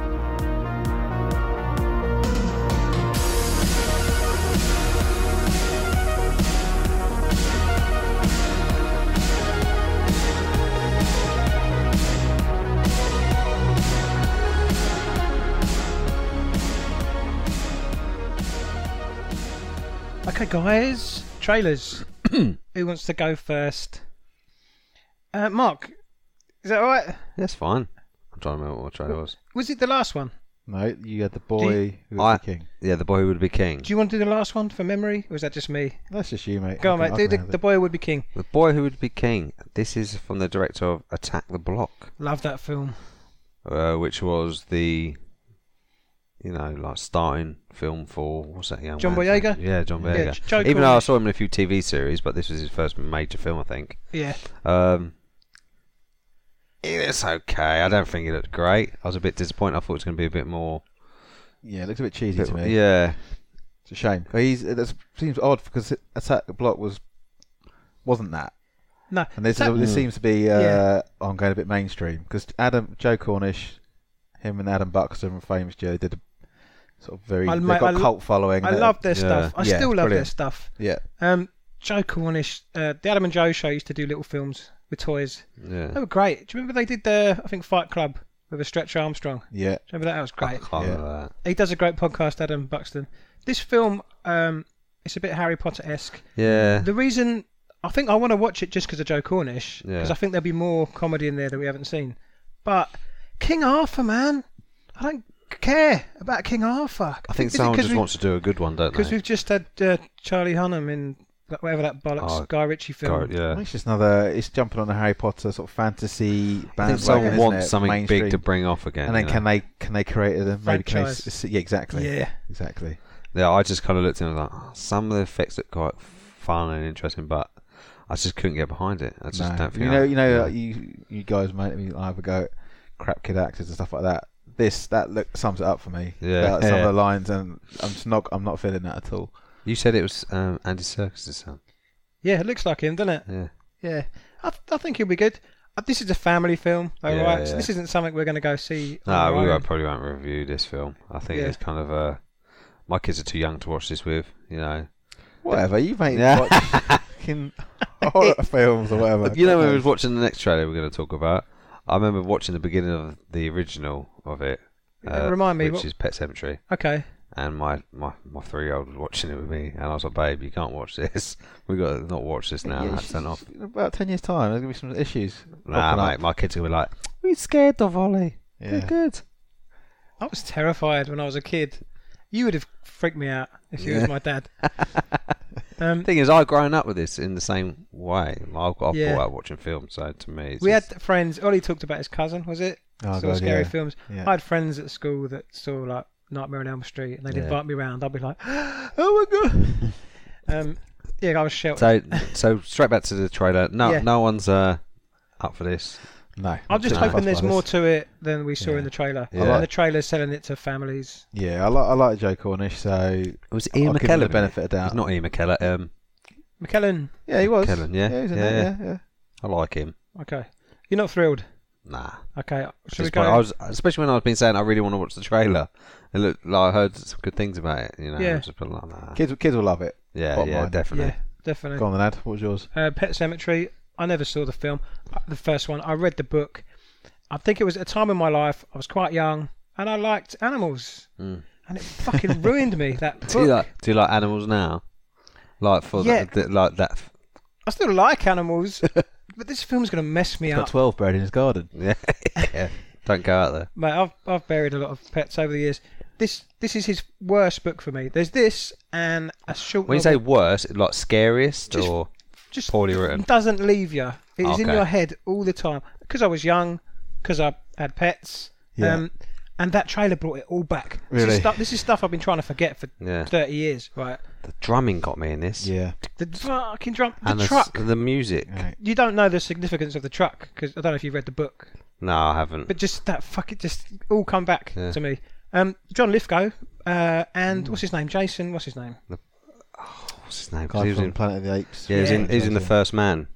A: Okay, guys. Trailers. Who wants to go first? Mark, is that all right?
B: That's fine. I'm trying to remember what trailer was.
A: Was it the last one?
C: No, you had the boy who would be king.
B: Yeah, the boy who would be king.
A: Do you want to do the last one for memory, or is that just me?
C: That's just you, mate.
A: Go on, mate. Do the boy who would be king.
B: The boy who would be king. This is from the director of Attack the Block.
A: Love that film.
B: Which was the... like starting film for what's that young
A: John
B: man?
A: Boyega?
B: Yeah, John Boyega.
A: Yeah,
B: even though I saw him in a few TV series, but this was his first major film, I think.
A: Yeah.
B: It's okay. I don't think it looked great. I was a bit disappointed. I thought it was going to be a bit more.
C: Yeah, it looks a bit cheesy to me.
B: Yeah,
C: it's a shame. That seems odd because Attack the Block wasn't that.
A: No,
C: and this seems to be I'm going a bit mainstream because Joe Cornish, him and Adam Buxton from Famous Joe did a sort of very. They've got cult following.
A: I love their stuff. I still love their
C: brilliant
A: stuff.
C: Yeah.
A: Joe Cornish, the Adam and Joe show used to do little films with toys.
B: Yeah.
A: They were great. Do you remember they did I think Fight Club with a Stretch Armstrong?
C: Yeah.
A: Do you remember that? That was great.
B: I can't remember that.
A: He does a great podcast, Adam Buxton. This film, it's a bit Harry Potter-esque.
B: Yeah.
A: The reason I think I want to watch it just because of Joe Cornish, because I think there'll be more comedy in there that we haven't seen. But King Arthur, man, I don't care about King Arthur.
B: I think someone just wants to do a good one, don't they?
A: Because we've just had Charlie Hunnam in whatever that bollocks Guy Ritchie film.
C: It's just it's jumping on a Harry Potter sort of fantasy bandwagon.
B: I think someone wants something
C: mainstream
B: big to bring off again.
C: And then can they create it? Maybe exactly.
A: Yeah,
C: exactly.
B: Yeah, I just kind of looked and was like, some of the effects look quite fun and interesting, but I just couldn't get behind it. I just don't think.
C: You guys might either go at crap kid actors and stuff like that. That sums it up for me.
B: Yeah.
C: Some of the lines, and I'm not feeling that at all.
B: You said it was Andy Serkis' son.
A: Yeah, it looks like him, doesn't it?
B: Yeah.
A: Yeah. I think he'll be good. This is a family film, right?
B: Yeah.
A: So this isn't something we're going to go see.
B: No, probably won't review this film. I think it's kind of my kids are too young to watch this with.
C: Whatever, you made watch fucking horror films or whatever.
B: When we was watching the next trailer we're going to talk about, I remember watching the beginning of the original of it.
A: Remind me,
B: which is Pet Sematary.
A: Okay.
B: And my 3-year-old was watching it with me, and I was like, "Babe, you can't watch this. We got to not watch this now." That's turn off.
C: In about 10 years' time, there's gonna be some issues.
B: Nah, mate, my kids are gonna be like, "We're scared of Olly.
C: Yeah.
B: Good."
A: I was terrified when I was a kid. You would have freaked me out if you was my dad.
B: Thing is, I've grown up with this in the same way. I've brought up watching films, so to me,
A: we had friends. Ollie talked about his cousin, was it? Saw scary films.
C: Yeah.
A: I had friends at school that saw like Nightmare on Elm Street, and they'd invite me around. I'd be like, "Oh my god!" I was sheltered.
B: So straight back to the trailer. No one's up for this.
C: No,
A: I'm just hoping there's more to it than we saw in the trailer.
B: Yeah.
A: And the trailer's selling it to families.
C: Yeah, I like Joe Cornish, so
B: Was Ian
C: I'll give him
B: McKellen
C: the benefit of doubt.
B: He's not Ian McKellen.
A: McKellen.
C: Yeah, he was.
B: McKellen, yeah.
C: He was in that, yeah.
B: I like him.
A: Okay. You're not thrilled?
B: Nah.
A: Okay. Should we
B: I
A: go?
B: was, especially when I was been saying I really want to watch the trailer. It looked like I heard some good things about it.
A: Yeah.
B: I was just like, nah.
C: Kids will love it.
B: Yeah,
C: line.
B: definitely.
A: Yeah, definitely.
C: Go on then, Ad. What was yours?
A: Pet Sematary. I never saw the film. The first one. I read the book. I think it was at a time in my life I was quite young and I liked animals. And it fucking ruined me, that book.
B: Do you like animals now? Like like that.
A: I still like animals, but this film's going to mess me
C: He's
A: up.
C: got 12 buried in his garden.
B: Yeah. Don't go out there.
A: Mate, I've buried a lot of pets over the years. This is his worst book for me. There's this and a short
B: When you
A: novel.
B: say worst, like scariest or
A: Just
B: poorly written?
A: doesn't leave you. It's in
B: Okay.
A: your head all the time. Because I was young, because I had pets.
C: Yeah.
A: And that trailer brought it all back.
C: Really?
A: This is stuff I've been trying to forget for 30 years, right?
B: The drumming got me in this.
C: Yeah.
A: The fucking drum,
B: And
A: the truck.
B: the music.
C: Right.
A: You don't know the significance of the truck because I don't know if you've read the book,
B: No, I haven't.
A: but just that just all come back to me. John Lithgow and what's his name? Jason. What's his name?
B: What's his name? 'Cause
C: Guy
B: he was
C: from
B: in
C: Planet of the Apes.
B: Yeah, he's in The First Man.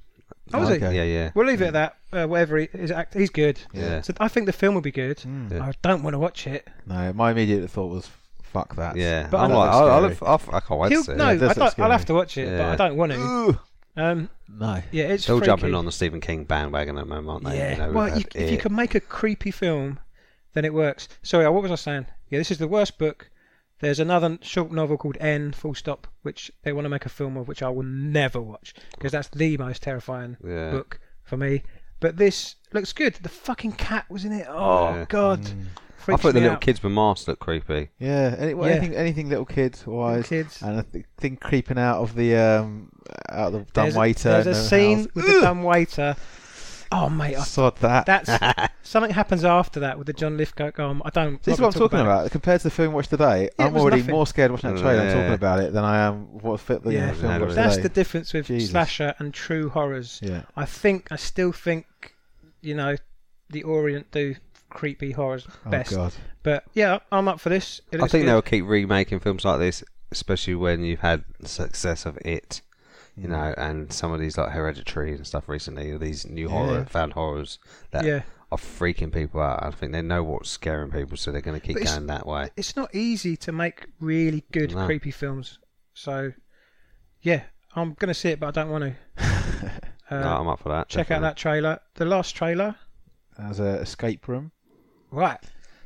A: Oh, is he?
C: Okay.
B: Yeah.
A: We'll leave it at that. Whatever he is, he's good.
B: Yeah.
A: So I think the film will be good.
B: Yeah.
A: I don't want to watch it.
C: No, my immediate thought was, fuck that.
B: Yeah.
A: But
B: I'm
A: I
B: like,
C: know
B: I can't wait to see it.
A: No,
C: it does look
A: I'll
C: scary.
A: have to watch it, but
B: Yeah.
A: I don't want to.
C: No.
A: Yeah, it's
B: Still
A: freaky.
B: jumping on the Stephen King bandwagon at the moment, aren't they?
A: Yeah.
B: You know,
A: Well,
B: we've had
A: if you
B: It.
A: can make a creepy film, then it works. Sorry, what was I saying? Yeah, this is the worst book. There's another short novel called N, full stop, which they want to make a film of, which I will never watch because that's the most terrifying book for me. But this looks good. The fucking cat was in it. Oh,
B: Yeah.
A: God.
B: I
A: Freaks
B: thought the
A: me
B: little
A: out.
B: kids with masks looked creepy.
C: Yeah, anything little kids wise,
A: Kids.
C: and a thing creeping out of the dumb
A: There's
C: waiter.
A: There's a
C: in the
A: scene
C: house.
A: with the dumb waiter. Oh, mate.
C: Sod that.
A: That's something happens after that with the John Lithgow. I don't.
C: This is what I'm talking about. Compared to the film we watched today,
A: Yeah, it
C: I'm
A: was
C: already
A: nothing.
C: more scared watching that trailer and talking
B: Yeah.
C: about it than I am what fit the
A: Yeah,
C: film we watched
A: that's
C: today.
A: the difference with
C: Jesus.
A: slasher and true horrors.
C: Yeah.
A: I still think, the Orient do creepy horrors best.
C: Oh God.
A: But yeah, I'm up for this. It
B: I
A: looks
B: think
A: good.
B: they'll keep remaking films like this, especially when you've had the success of It, and some of these like Hereditary and stuff recently. These new found horrors that are freaking people out. I think they know what's scaring people, so they're going to keep
A: But
B: going that way.
A: It's not easy to make really good
B: No.
A: creepy films. So yeah, I'm gonna see it, but I don't want to.
B: No, I'm up for that.
A: Check out that trailer. The last trailer.
C: As a escape room.
A: Right.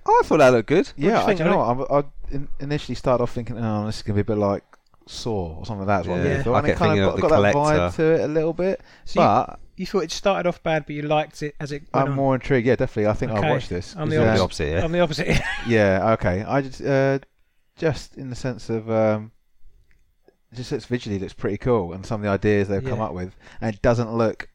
B: Oh, I thought that looked good.
C: Yeah,
A: you think,
C: I know what, I initially started off thinking, oh, this is going to be a bit like Saw or something like that. Is what I
B: Yeah.
C: really thought.
B: I
C: And it
B: kept
C: kind
B: thinking
C: of
B: of
C: got
B: The
C: that
B: Collector.
C: vibe to it a little bit.
A: So
C: But
A: you thought it started off bad, but you liked it as it went
C: I'm
A: on.
C: more intrigued. Yeah, definitely. I think
A: Okay.
C: I'll watch this.
A: I'm
B: You're the opposite, yeah.
A: I'm the opposite.
C: Yeah, okay. I just in the sense of it just looks visually looks pretty cool, and some of the ideas they've come
A: Yeah.
C: up with, and it doesn't look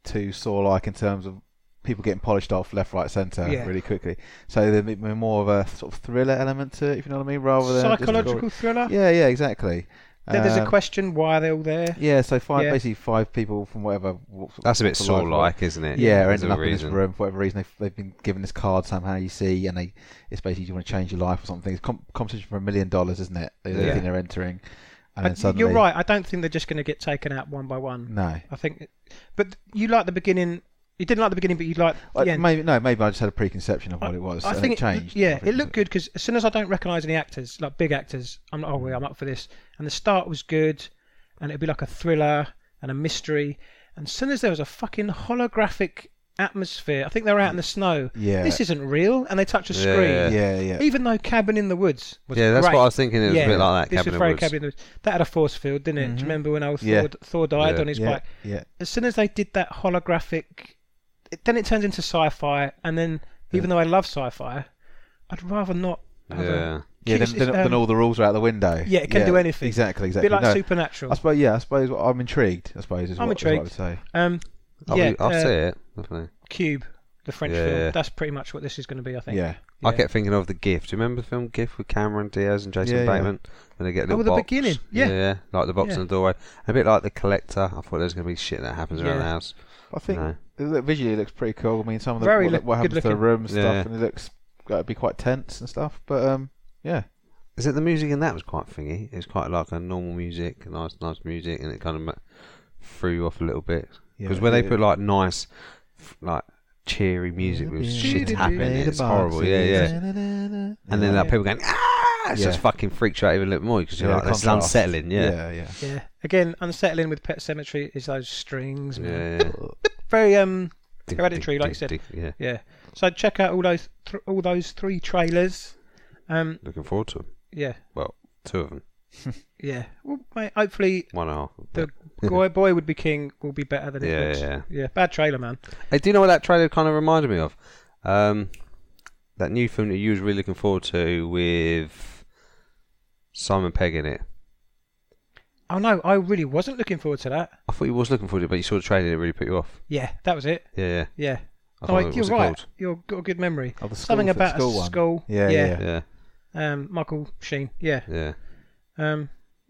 C: too Saw-like in terms of people getting polished off left, right, centre really quickly. So there'd be more of a sort of thriller element to it, if you know what I mean, rather than just
A: Psychological thriller.
C: Yeah, exactly.
A: There's a question why they're all there.
C: Yeah, so basically 5 people from whatever.
B: That's a bit Saw-like, isn't it?
C: Yeah, ending up in this room for whatever reason. They've been given this card somehow. You see, and it's basically you want to change your life or something. It's competition for $1 million, isn't it? The thing they're entering. And then suddenly,
A: you're right. I don't think they're just going to get taken out one by one.
C: No,
A: I think. But you like the beginning. You didn't like the beginning, but you liked the end.
C: Maybe I just had a preconception of what it was.
A: I think
C: it changed.
A: It looked good because as soon as I don't recognise any actors, like big actors, I'm like, I'm up for this. And the start was good, and it'd be like a thriller and a mystery. And as soon as there was a fucking holographic atmosphere, I think they were out in the snow.
C: Yeah,
A: this isn't real, and they touch a screen.
C: Yeah.
A: Even though Cabin in the Woods was
B: that's
A: great.
B: what I was thinking. It was a bit like that.
A: This was very Cabin in the Woods. That had a force field, didn't it? Do you remember when old Thor died on his bike?
C: Yeah.
A: As soon as they did that holographic. Then it turns into sci-fi, and then even though I love sci-fi, I'd rather not.
C: Then all the rules are out the window.
A: Yeah, it can do anything.
C: Exactly.
A: A bit like Supernatural.
C: I suppose I'm intrigued. I'm intrigued. Is what I would say.
B: I'll see it. Definitely.
A: Cube, the French film. That's pretty much what this is going to be, I think.
C: Yeah.
B: I kept thinking of The Gift. Do you remember the film Gift with Cameron Diaz and Jason Bateman? When they get a little box.
A: The beginning. Yeah,
B: like the box in the doorway. A bit like The Collector. I thought there was going to be shit that happens around the house.
C: I think visually it looks pretty cool. I mean, some of the what happens to the room and stuff, and it looks got to be quite tense and stuff. But
B: is it the music in that was quite thingy? It's quite like a normal music, nice music, and it kind of threw you off a little bit. Because when they put like nice, like cheery music with shit happening, it's horrible. Yeah. And then like people going it just fucking freaks you out even a little more because you're like, that's unsettling. Yeah.
A: Again, unsettling with Pet Sematary is those strings. Very hereditary, like you said. Yeah. So check out all those 3 trailers.
B: Looking forward to them.
A: Yeah.
B: Well, 2 of them.
A: Yeah. Well, mate, hopefully
B: 1.5.
A: The Boy Would Be King will be better than it was. Yeah. Bad trailer, man.
B: Hey, do you know what that trailer kind of reminded me of? That new film that you was really looking forward to with Simon Pegg in it.
A: Oh no, I really wasn't looking forward to that.
B: I thought you was looking forward to it, but you saw the trailer and it really put you off.
A: Yeah, that was it.
B: Yeah.
A: Oh, you're right. You've got a good memory. Something about a school. Yeah. Michael Sheen. Yeah.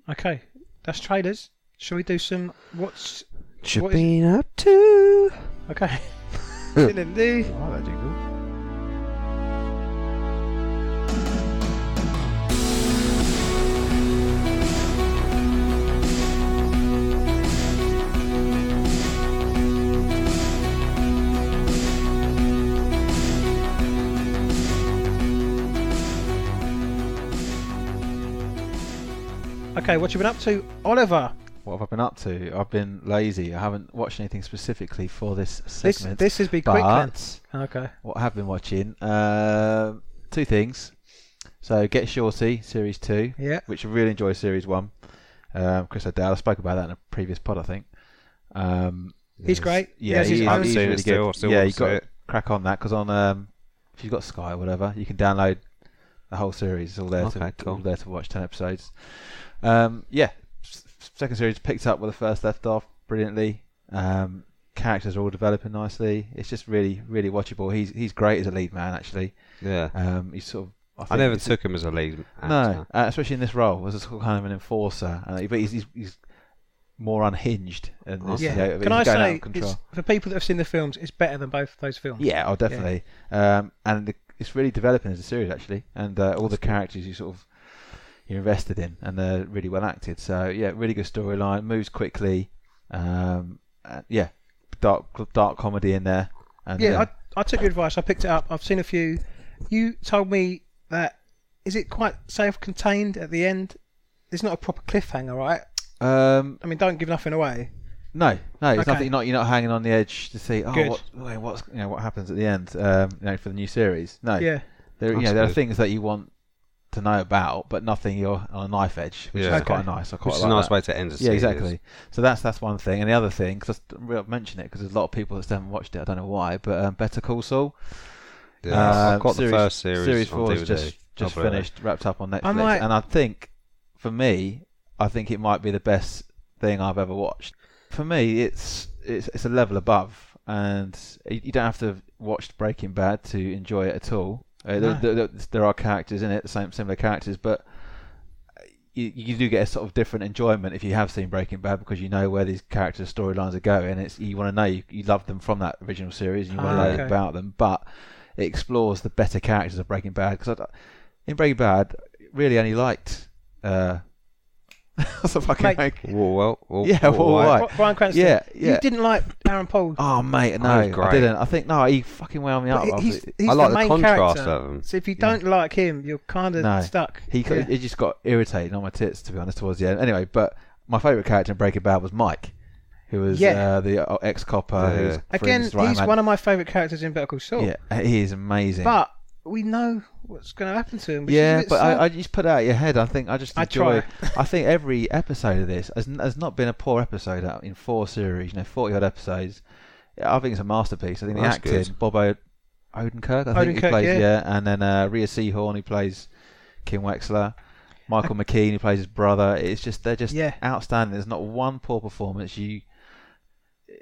A: Okay, that's trailers. Shall we do some what
B: you been up to?
A: Okay.
C: I like that jingle.
A: Okay, what you been up to, Oliver?
C: What have I been up to? I've been lazy. I haven't watched anything specifically for this segment.
A: This has been quick then. Okay.
C: What I have been watching? 2 things. So Get Shorty, Series 2.
A: Yeah.
C: Which I really enjoy Series 1. Chris O'Dowd. I spoke about that in a previous pod, I think.
A: He's great.
C: Yeah, he's
B: really
C: good.
B: Still
C: you've got to crack on that because on if you've got Sky or whatever, you can download the whole series. It's all there all there to watch 10 episodes. Second series picked up where the first left off brilliantly. Characters are all developing nicely. It's just really, really watchable. He's great as a lead man, actually.
B: Yeah.
C: He's sort of.
B: I never took him as a lead actor.
C: No, especially in this role as a sort of kind of an enforcer. But he's more unhinged. And
A: Can I say, for people that have seen the films, it's better than both those films.
C: Yeah, definitely. And it's really developing as a series, actually. And all the characters you're invested in, and they're really well acted. So really good storyline, moves quickly. Dark comedy in there. And,
A: I took your advice. I picked it up. I've seen a few. You told me that is it quite self-contained at the end? There's not a proper cliffhanger, right? I mean, don't give nothing away.
C: No, it's nothing. You're not hanging on the edge to see. What happens at the end? For the new series. No.
A: Yeah.
C: There are things that you want to know about, but nothing you're on a knife edge, which is quite nice.
B: Which is a nice way to end a series.
C: Yeah, exactly. So that's one thing, and the other thing, because I mention it because there's a lot of people that still haven't watched it. I don't know why, but Better Call Saul.
B: Yeah, I've got the first series.
C: Series 4 is just finished, wrapped up on Netflix, and I think for me, it might be the best thing I've ever watched. For me, it's a level above, and you don't have to watch Breaking Bad to enjoy it at all. There are characters in it, similar characters, but you do get a sort of different enjoyment if you have seen Breaking Bad, because you know where these characters' storylines are going. It's you want to know, you love them from that original series and you want to know about them, but it explores the better characters of Breaking Bad. Because in Breaking Bad, really only liked what's the fucking name?
B: Walter
C: White.
A: Bryan Cranston.
C: Yeah.
A: You didn't like Aaron Paul.
C: Oh mate, no, I didn't. I think he fucking wound me up.
A: He's
B: I like
A: the main
B: the contrast
A: character.
B: of him.
A: So if you don't like him, you're kind of stuck.
C: He just got irritating on my tits, to be honest, towards the end. Anyway, but my favourite character in Breaking Bad was Mike, who was the ex-copper.
A: Again, he's one of my favourite characters in Better Call Saul.
C: Yeah, he is amazing.
A: But we know what's going to happen to him.
C: Yeah, but I just put it out of your head. I think I just enjoy. I think every episode of this has not been a poor episode out in 4 series. 40 odd episodes. I think it's a masterpiece. I think the acting,
B: good.
C: Bob Odenkirk, I think he plays, and then Rhea Seehorn, who plays Kim Wexler. Michael McKean, who plays his brother. It's just they're just outstanding. There's not one poor performance.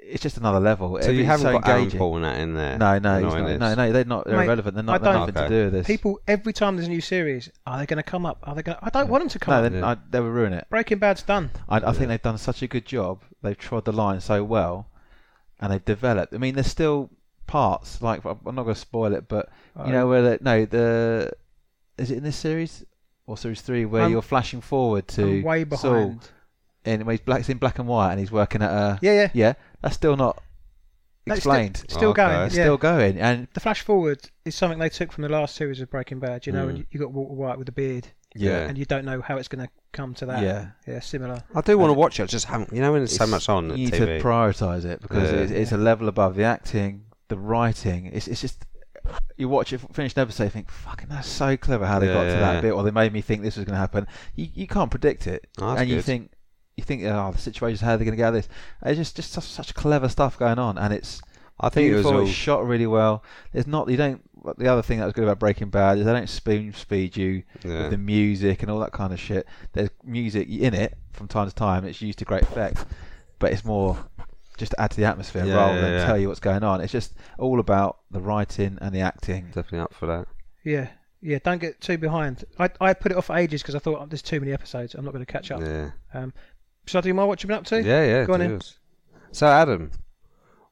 C: It's just another level.
B: So you haven't got Aaron Paul in there?
C: No, they're not. They're irrelevant. They're not. They're nothing to do with this.
A: People, every time there's a new series, are they going to come up? Are they going? I don't want them to come up.
C: They will ruin it.
A: Breaking Bad's done.
C: I think they've done such a good job. They've trod the line so well, and they've developed. I mean, there's still parts I'm not going to spoil it, but where is it in this series or series 3 where you're flashing forward to
A: way behind.
C: Saul, it's in black and white, and he's working at a That's still not explained.
A: Still going.
C: It's still going. And
A: the flash forward is something they took from the last series of Breaking Bad. And you got Walter White with the beard.
C: Yeah.
A: And you don't know how it's going to come to that. Yeah, similar.
B: I do want to watch it. I just haven't. When there's so much on the TV.
C: You need to prioritise it because it's a level above the acting, the writing. It's just. You watch it, finish an episode, you think, fucking, that's so clever how they got to that bit, or they made me think this was going to happen. You can't predict it, and you think, the situation's how they're going to get out of this. It's just such clever stuff going on, and it's beautiful. It's shot really well. There's not, you don't. The other thing that was good about Breaking Bad is they don't spoon feed you with the music and all that kind of shit. There's music in it from time to time. It's used to great effect, but it's more just to add to the atmosphere rather than tell you what's going on. It's just all about the writing and the acting.
B: Definitely up for that.
A: Yeah. Don't get too behind. I put it off for ages because I thought there's too many episodes. I'm not going to catch up.
B: Yeah.
A: Shall I do my what you've been up to?
B: Yeah.
A: Go on in.
B: So Adam,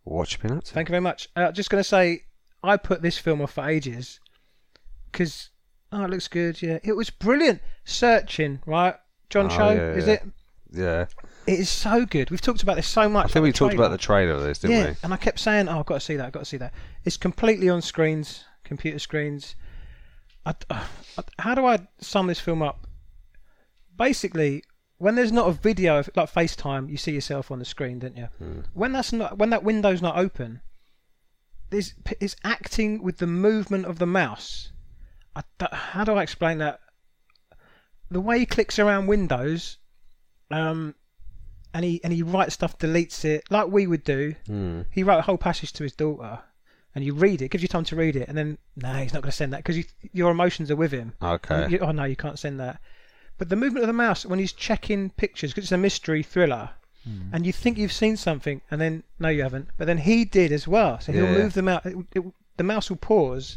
B: what you been up to?
A: Thank you very much. Just going to say, I put this film off for ages because it looks good. Yeah, it was brilliant. Searching, right? John Cho, is it?
B: Yeah.
A: It is so good. We've talked about this so much.
B: I think we talked about the trailer of this, didn't we?
A: Yeah, and I kept saying, I've got to see that. It's completely on screens, computer screens. How do I sum this film up? Basically, when there's not a video, like FaceTime, you see yourself on the screen, don't you? When that window's not open, it's acting with the movement of the mouse. How do I explain that? The way he clicks around windows, and he writes stuff, deletes it, like we would do. He wrote a whole passage to his daughter, and you read it, gives you time to read it, and then he's not going to send that because your emotions are with him.
B: Okay.
A: You can't send that. But the movement of the mouse when he's checking pictures, because it's a mystery thriller, and you think you've seen something, and then no, you haven't. But then he did as well, so he'll move the mouse. The mouse will pause,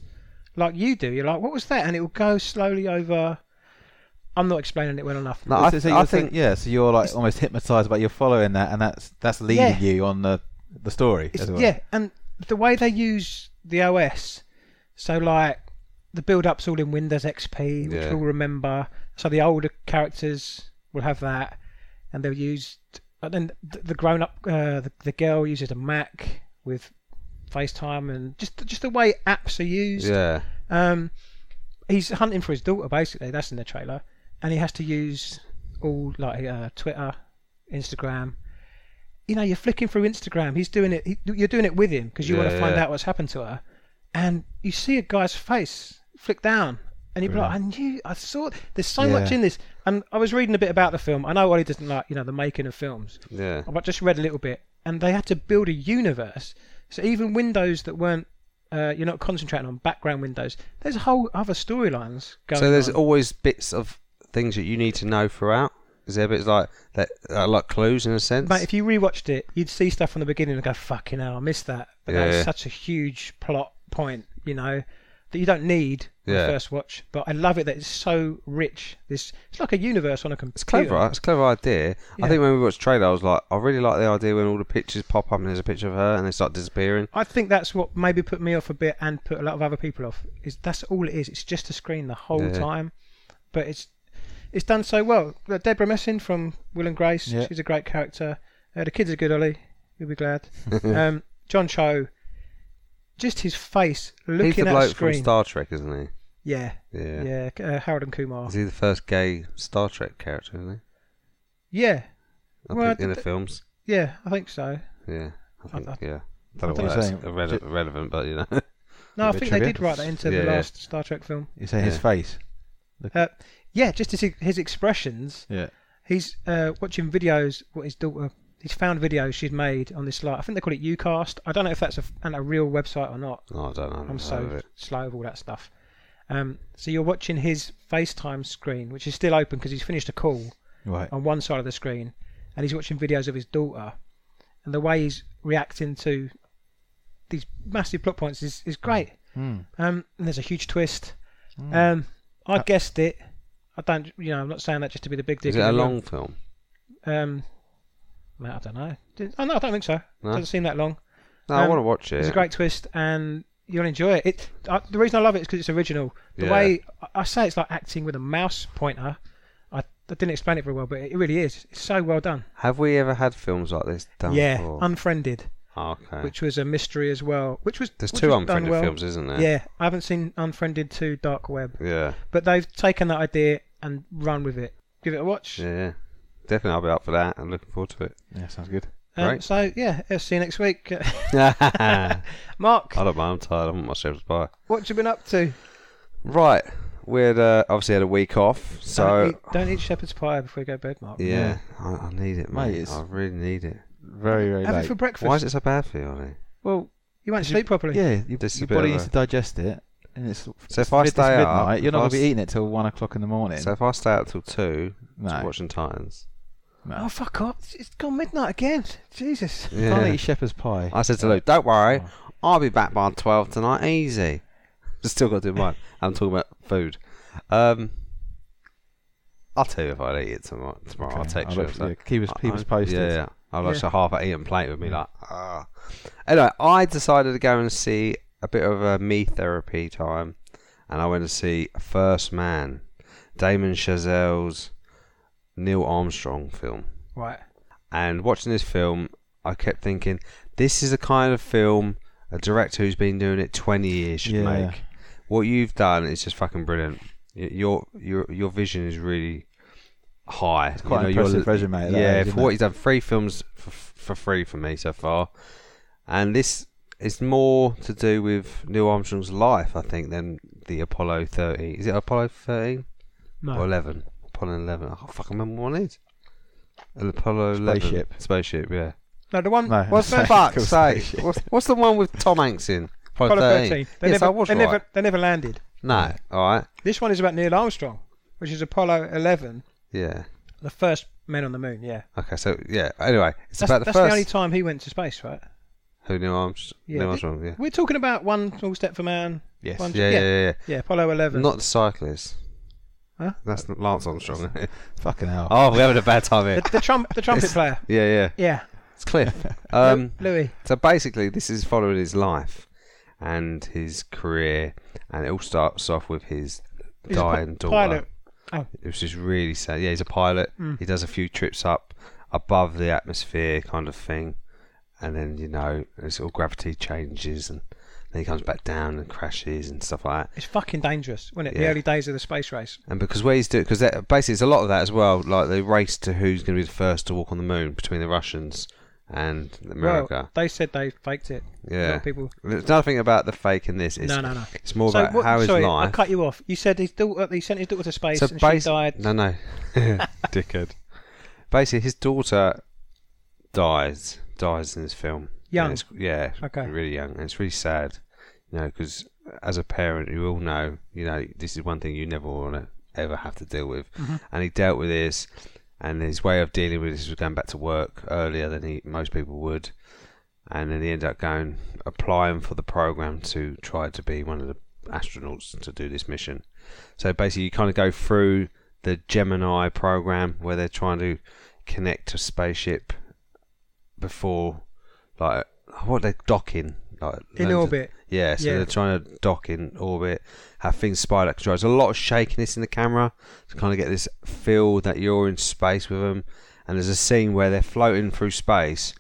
A: like you do. You're like, what was that? And it will go slowly over. I'm not explaining it well enough.
C: No, I think so you're like almost hypnotised by you're following that, and that's leading you on the story as well.
A: Yeah, and the way they use the OS, so like the build-up's all in Windows XP, which we'll remember. So the older characters will have that, and they'll use. And then the grown-up, the girl uses a Mac with FaceTime, and just the way apps are used.
B: Yeah.
A: He's hunting for his daughter, basically. That's in the trailer. And he has to use all like Twitter, Instagram. You're flicking through Instagram. He's doing it. You're doing it with him because you want to find out what's happened to her. And you see a guy's face flick down, and you're like, I saw. There's so much in this. And I was reading a bit about the film. I know Ollie doesn't like the making of films.
B: Yeah.
A: I just read a little bit, and they had to build a universe. So even windows that weren't. You're not concentrating on background windows. There's a whole other storylines going on.
B: So there's always bits of things that you need to know throughout. Is there bits like that, like clues in a sense?
A: Mate, if you rewatched it, you'd see stuff from the beginning and go, "Fucking hell, I missed that." But that's such a huge plot point. The that you don't need on the first watch. But I love it that it's so rich. It's like a universe on a computer.
B: It's clever. It's a clever idea. Yeah. I think when we watched the trailer, I was like, I really like the idea when all the pictures pop up and there's a picture of her and they start disappearing.
A: I think that's what maybe put me off a bit and put a lot of other people off. Is that's all it is. It's just a screen the whole time, but it's done so well. Deborah Messing from Will and Grace, she's a great character. The kids are good, Ollie. You'll be glad. John Cho, just his face looking
B: He's the
A: at
B: bloke
A: a screen.
B: from Star Trek, isn't he?
A: Yeah. Harold and Kumar.
B: Is he the first gay Star Trek character, isn't he?
A: Yeah.
B: I think in the films.
A: Yeah, I think so.
B: Yeah, I don't know why that's irrelevant, but you know.
A: No, I think they did write that into the last Star Trek film.
C: You say his face?
A: Just his expressions.
C: Yeah.
A: He's watching videos, what his daughter... He's found videos she's made on this I think they call it Ucast. I don't know if that's a real website or not.
B: No, I don't know.
A: I'm so slow with all that stuff. So you're watching his FaceTime screen, which is still open because he's finished a call on one side of the screen, and he's watching videos of his daughter, and the way he's reacting to these massive plot points is great. And there's a huge twist. I guessed it. I don't, I'm not saying that just to be the big dick.
B: Is it a long film?
A: I don't know. No, I don't think so. No? It doesn't seem that long.
B: No, I want to watch it.
A: It's a great twist, and you'll enjoy it. The reason I love it is because it's original. The way I say it's like acting with a mouse pointer. I didn't explain it very well, but it really is. It's so well done.
B: Have we ever had films like this done before?
A: Unfriended.
B: Oh, okay.
A: Which was a mystery as well.
B: There's two Unfriended films, isn't there?
A: Yeah, I haven't seen Unfriended 2 Dark Web.
B: Yeah.
A: But they've taken that idea and run with it. Give it a watch.
B: Yeah. Definitely, I'll be up for that. I'm looking forward to it.
C: Yeah, sounds good.
B: Great.
A: So, I'll see you next week. Mark.
B: I don't mind, I'm tired. I want my shepherd's pie.
A: What you been up to?
B: Right. We had obviously had a week off, so...
A: Don't eat shepherd's pie before you go to bed, Mark.
B: Yeah. I need it, mate. I really need it.
C: Very, very
A: Have
C: late.
A: it for breakfast.
B: Why is it so bad for you, Ollie?
A: Well, you won't sleep properly.
C: Yeah, your body needs to digest it. And
B: so if I stay up...
C: Midnight, you're not going to be eating it till 1 o'clock in the morning.
B: So if I stay up till 2, watching Titans...
A: No. Oh, fuck off. It's gone midnight again. Jesus.
C: Yeah. Can't eat shepherd's pie.
B: I said to Luke, don't worry, I'll be back by 12 tonight, easy. Still got to do mine. I'm talking about food. I'll tell you if I eat it tomorrow.
C: Okay.
B: I'll text you.
C: Keep us posted.
B: Yeah. I'll watch a half-eaten plate with me like, ah. Anyway, I decided to go and see a bit of a me therapy time, and I went to see First Man, Damon Chazelle's Neil Armstrong film.
A: Right.
B: And watching this film, I kept thinking, this is a kind of film a director who's been doing it 20 years should make. What you've done is just fucking brilliant. Your vision is really high.
C: It's quite an impressive resume.
B: For what he's done, 3 films for free for me so far. And this is more to do with Neil Armstrong's life, I think, than the Apollo 13. Is it Apollo 13?
A: No.
B: Or 11? Apollo 11. I can't fucking remember what one it is. Apollo 11. Spaceship, yeah.
A: No, the one...
B: No, what's the fuck's sake? What's the one with Tom Hanks in?
A: Apollo 13. They never landed.
B: No, alright.
A: This one is about Neil Armstrong, which is Apollo 11.
B: Yeah.
A: The first men on the moon, yeah.
B: Okay, so, anyway.
A: That's the only time he went to space, right?
B: Who, Neil Armstrong?
A: Yeah.
B: Neil Armstrong, yeah.
A: We're talking about One Small Step for Man.
B: Yes. Yeah,
A: Apollo 11.
B: Not the cyclist.
A: Huh?
B: That's not Lance Armstrong.
C: Fucking hell.
B: Oh, we're having a bad time here.
A: The trumpet player.
B: Yeah.
A: Yeah.
B: It's Cliff.
A: Louis.
B: So basically, this is following his life and his career, and it all starts off with his dying daughter.
A: Pilot. Oh.
B: Which is really sad. Yeah, he's a pilot. He does a few trips up above the atmosphere kind of thing, and then, his all gravity changes, and then he comes back down and crashes and stuff like that.
A: It's fucking dangerous, wasn't it? The early days of the space race.
B: And because basically it's a lot of that as well, like the race to who's going to be the first to walk on the moon between the Russians and America.
A: Well, they said they faked it.
B: Yeah.
A: People.
B: There's nothing about the fake in this.
A: No.
B: It's more about how his life...
A: I cut you off. You said he sent his daughter to space and she died.
B: No. Dickhead. Basically, his daughter dies in this film.
A: Young?
B: Okay. Really young. And it's really sad, because as a parent, you all know, this is one thing you never want to ever have to deal with. Mm-hmm. And he dealt with this, and his way of dealing with this was going back to work earlier than most people would. And then he ended up applying for the program to try to be one of the astronauts to do this mission. So basically, you kind of go through the Gemini program where they're trying to connect a spaceship before, like, what they're docking, like
A: in orbit.
B: So they're trying to dock in orbit, have things spied out control. There's a lot of shakiness in the camera to kind of get this feel that you're in space with them. And there's a scene where they're floating through space,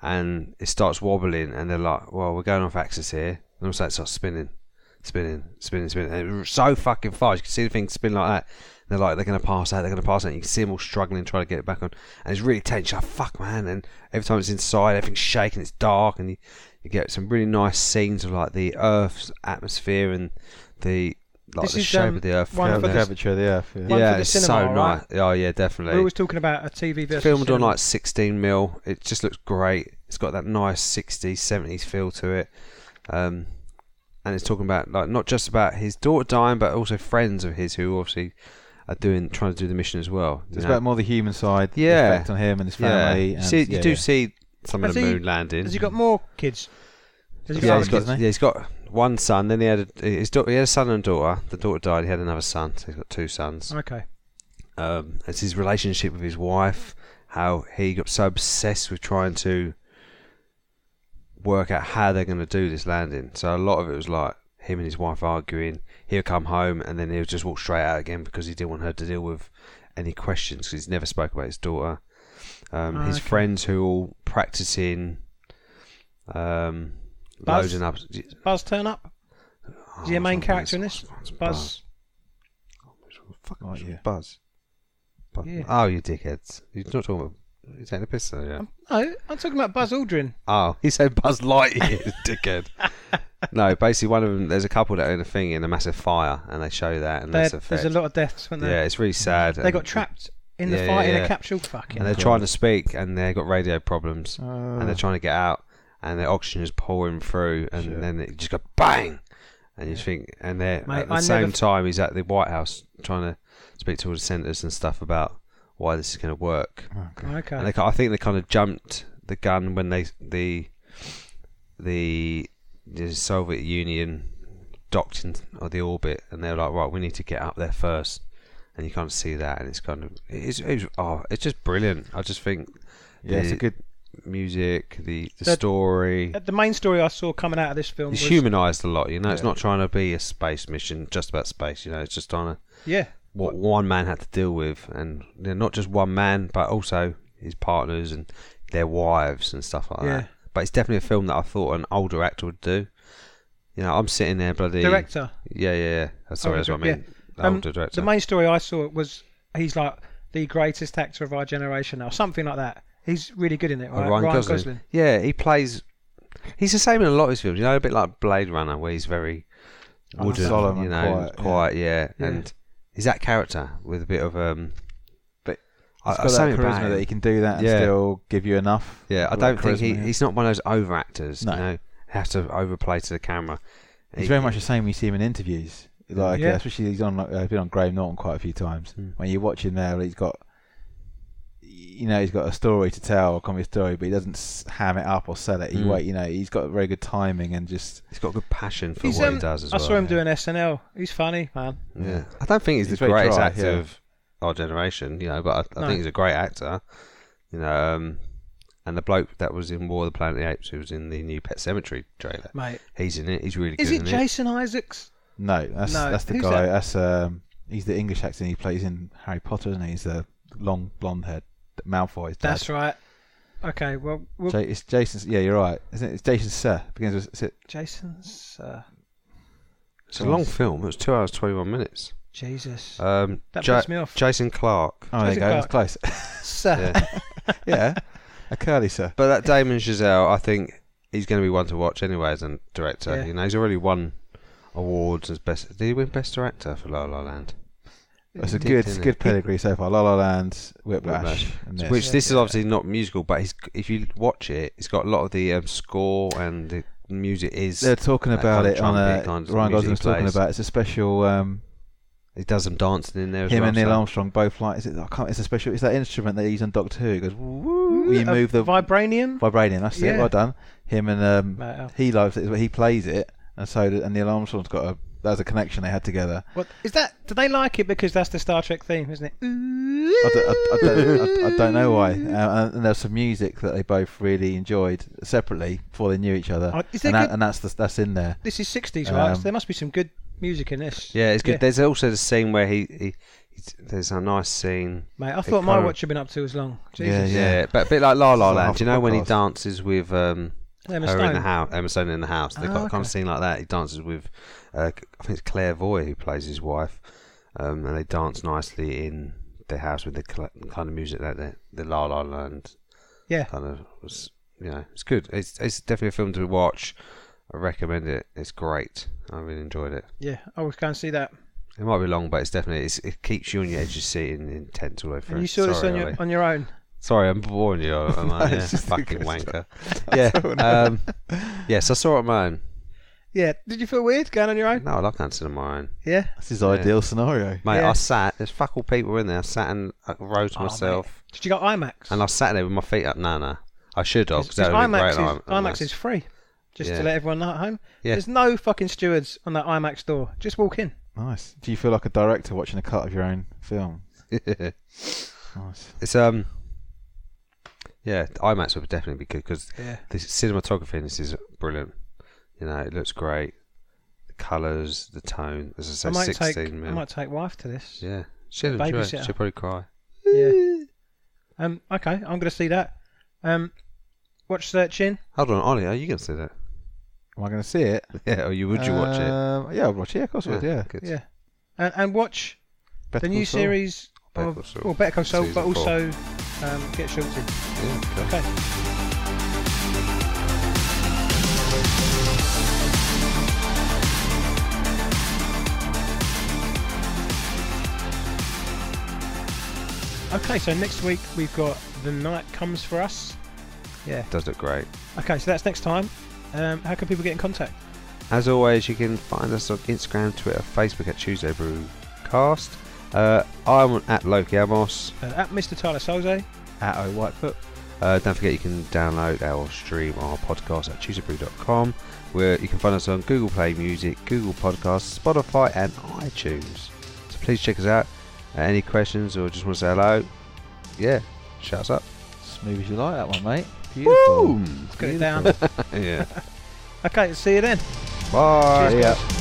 B: and it starts wobbling, and they're like, "Well, we're going off axis here." And also it starts spinning. And it's so fucking fast. You can see the thing spin like that. They're like, they're going to pass out. And you can see them all struggling, trying to get it back on. And it's really tense. You're like, fuck, man. And every time it's inside, everything's shaking. It's dark, and you get some really nice scenes of like the Earth's atmosphere and the shape of the Earth,
C: the curvature of the Earth.
B: Yeah, it's cinema, so nice. Right? Oh yeah, definitely.
A: We're always talking about a TV versus
B: filmed
A: cinema.
B: on like 16mm. It just looks great. It's got that nice 60s, 70s feel to it. And it's talking about, like, not just about his daughter dying, but also friends of his who obviously are trying to do the mission as well.
C: It's about more the human side, the effect on him and his family.
B: Yeah. And, you do see some of the moon landing.
A: Has he got more kids?
B: He's got one son. Then he had a son and a daughter. The daughter died. He had another son, so he's got two sons.
A: Okay.
B: It's his relationship with his wife. How he got so obsessed with trying to work out how they're going to do this landing. So a lot of it was like him and his wife arguing. He'll come home and then he'll just walk straight out again because he didn't want her to deal with any questions because he's never spoke about his daughter. His friends who are all practicing loading up.
A: Buzz turn up? Is he a main character in this? Buzz.
B: Buzz. Yeah. Oh, you dickheads. You're not talking about... You're taking a piss there, yeah?
A: No, I'm talking about Buzz Aldrin.
B: Oh, he said Buzz Lightyear, dickhead. No, basically one of them, there's a couple that are in a thing in a massive fire, and they show that, and there's
A: a lot of deaths, weren't there?
B: Yeah, it's really sad.
A: They got trapped in the fire in a capsule. Fucking.
B: And they're trying to speak, and they've got radio problems, and they're trying to get out, and the oxygen is pouring through, and then it just goes bang, and you think, and they're at the same time he's at the White House trying to speak to all the senators and stuff about why this is going to work.
A: Okay.
B: And I think they kind of jumped the gun when the Soviet Union docked in the orbit, and they're like, right, we need to get up there first, and you can't see that, and it's kind of it's just brilliant. I just think
C: it's a good
B: music, the story.
A: The main story I saw coming out of this film
B: was humanised a lot. It's not trying to be a space mission just about space. It's just trying to what one man had to deal with, and not just one man, but also his partners and their wives and stuff like that. But it's definitely a film that I thought an older actor would do. I'm sitting there, bloody
A: director.
B: Yeah. Sorry, that's what I mean. Older director.
A: The main story I saw was he's like the greatest actor of our generation now, something like that. He's really good in it, right? Ryan Gosling.
B: Yeah, he plays. He's the same in a lot of his films. A bit like Blade Runner, where he's very wooden,
C: solemn,
B: quiet. Yeah, and he's that character with a bit of
C: But he's got that charisma that he can do that and still give you enough.
B: Yeah, I don't think he's not one of those over actors. No. He has to overplay to the camera.
C: He's very much the same when you see him in interviews. Especially he's on. He's been on Graham Norton quite a few times. When you watch him there, he's got. He's got a story to tell, a comedy story, but he doesn't ham it up or sell it. He's got very good timing and just...
B: He's got good passion for what he does as well.
A: I saw him doing SNL. He's funny, man.
B: Yeah. I don't think he's the greatest actor of our generation, but I think he's a great actor. And the bloke that was in War of the Planet of the Apes, who was in the new Pet Sematary trailer,
A: mate,
B: he's in it. He's really good
A: in it. Is it Jason Isaacs?
C: No, that's the guy. That? He's the English actor. He plays in Harry Potter, and he's the long blonde head. Malfoy's dad.
A: That's right. Okay, well
C: it's Jason. Yeah, you're right. Isn't it? It's Jason Sir. Begins with. Is it
A: Jason Sir?
B: It's a long film. It was 2 hours 21 minutes.
A: Jesus. That puts me off.
B: Jason Clarke.
C: Oh, there you go. That's close.
A: Sir.
C: Yeah. A curly sir.
B: But that Damon Chazelle, I think he's going to be one to watch anyway as a director.
A: Yeah.
B: He's already won awards as best. Did he win Best Director for La La Land?
C: It's a good pedigree so far. La La Land, Whiplash. And
B: this is obviously not musical, but if you watch it, it's got a lot of the score and the music is.
C: They're talking about it on Ryan Gosling was talking about. It's a special.
B: He does some dancing in there.
C: Him and Neil Armstrong both like. It's a special. It's that instrument they use on Doctor Who. It goes. Woo, you move the
A: vibranium.
C: Vibranium. That's it. Well done. Him and he loves it. He plays it, and so and Neil Armstrong's got was a connection they had together.
A: What is that? Do they like it because that's the Star Trek theme, isn't it?
C: I don't know why. And there's some music that they both really enjoyed separately before they knew each other. That's in there.
A: This is 60s, right? So there must be some good music in this.
B: Yeah, it's good. Yeah. There's also the scene where there's a nice scene.
A: Mate, I thought my watch had been up too as long. Jesus.
B: Yeah, but a bit like La La Land. Do you know when he dances with
A: Emma Stone.
B: In the house, Emma Stone in the house? They've got a kind of scene like that. He dances with, I think it's Claire Voy who plays his wife, and they dance nicely in their house with the kind of music that the La La Land.
A: Yeah.
B: Kind of was, it's good. It's definitely a film to watch. I recommend it. It's great. I really enjoyed it.
A: Yeah, I was going to see that.
B: It might be long, but it's definitely it keeps you on your edge of your seat and intense all the way through.
A: And you saw this on your own.
B: Sorry, I'm boring you. I'm fucking wanker. Yeah. Yes, I saw it on my own.
A: Yeah. Did you feel weird going on your own?
B: No, I like dancing on my own.
A: Yeah.
C: That's his ideal scenario.
B: Mate, I there's fuck all people in there. I sat and I wrote to myself.
A: Mate. Did you got IMAX?
B: And I sat there with my feet up. No. I should have. Because
A: IMAX is free. Just to let everyone know at home. Yeah. There's no fucking stewards on that IMAX door. Just walk in.
C: Nice. Do you feel like a director watching a cut of your own film? Nice.
B: It's yeah, IMAX would definitely be good because the cinematography in this is brilliant. It looks great. The colours, the tone. As I say, 16 mil.
A: I might take wife to this.
B: Yeah, she'll enjoy it. She'll probably cry.
A: Yeah. Okay, I'm going to see that. Watch Searching.
B: Hold on, Ollie, are you going to see that?
C: Am I going to see it?
B: Yeah, or would you watch it?
C: Yeah, I'd watch it. Yeah, of course I would. Yeah.
B: Good.
A: Yeah. And watch the new series of Better Call Saul, but also Get Shorted.
B: Yeah,
A: okay. Okay, so next week we've got The Night Comes For Us. Yeah.
B: It does look great. Okay,
A: so that's next time. How can people get in contact?
B: As always, you can find us on Instagram, Twitter, Facebook at Tuesday Brewcast. I'm at Loki Amos.
A: At Mr. Tyler Solze.
C: At O Whitefoot.
B: Don't forget you can download or stream our podcast at tuesdaybrew.com, where you can find us on Google Play Music, Google Podcasts, Spotify and iTunes. So please check us out. Any questions or just want to say hello? Yeah, shout us up.
C: Smooth as you like that one, mate. Beautiful.
A: Let's get it down.
B: Yeah.
A: Okay, see you then.
B: Bye.
A: Cheers, guys.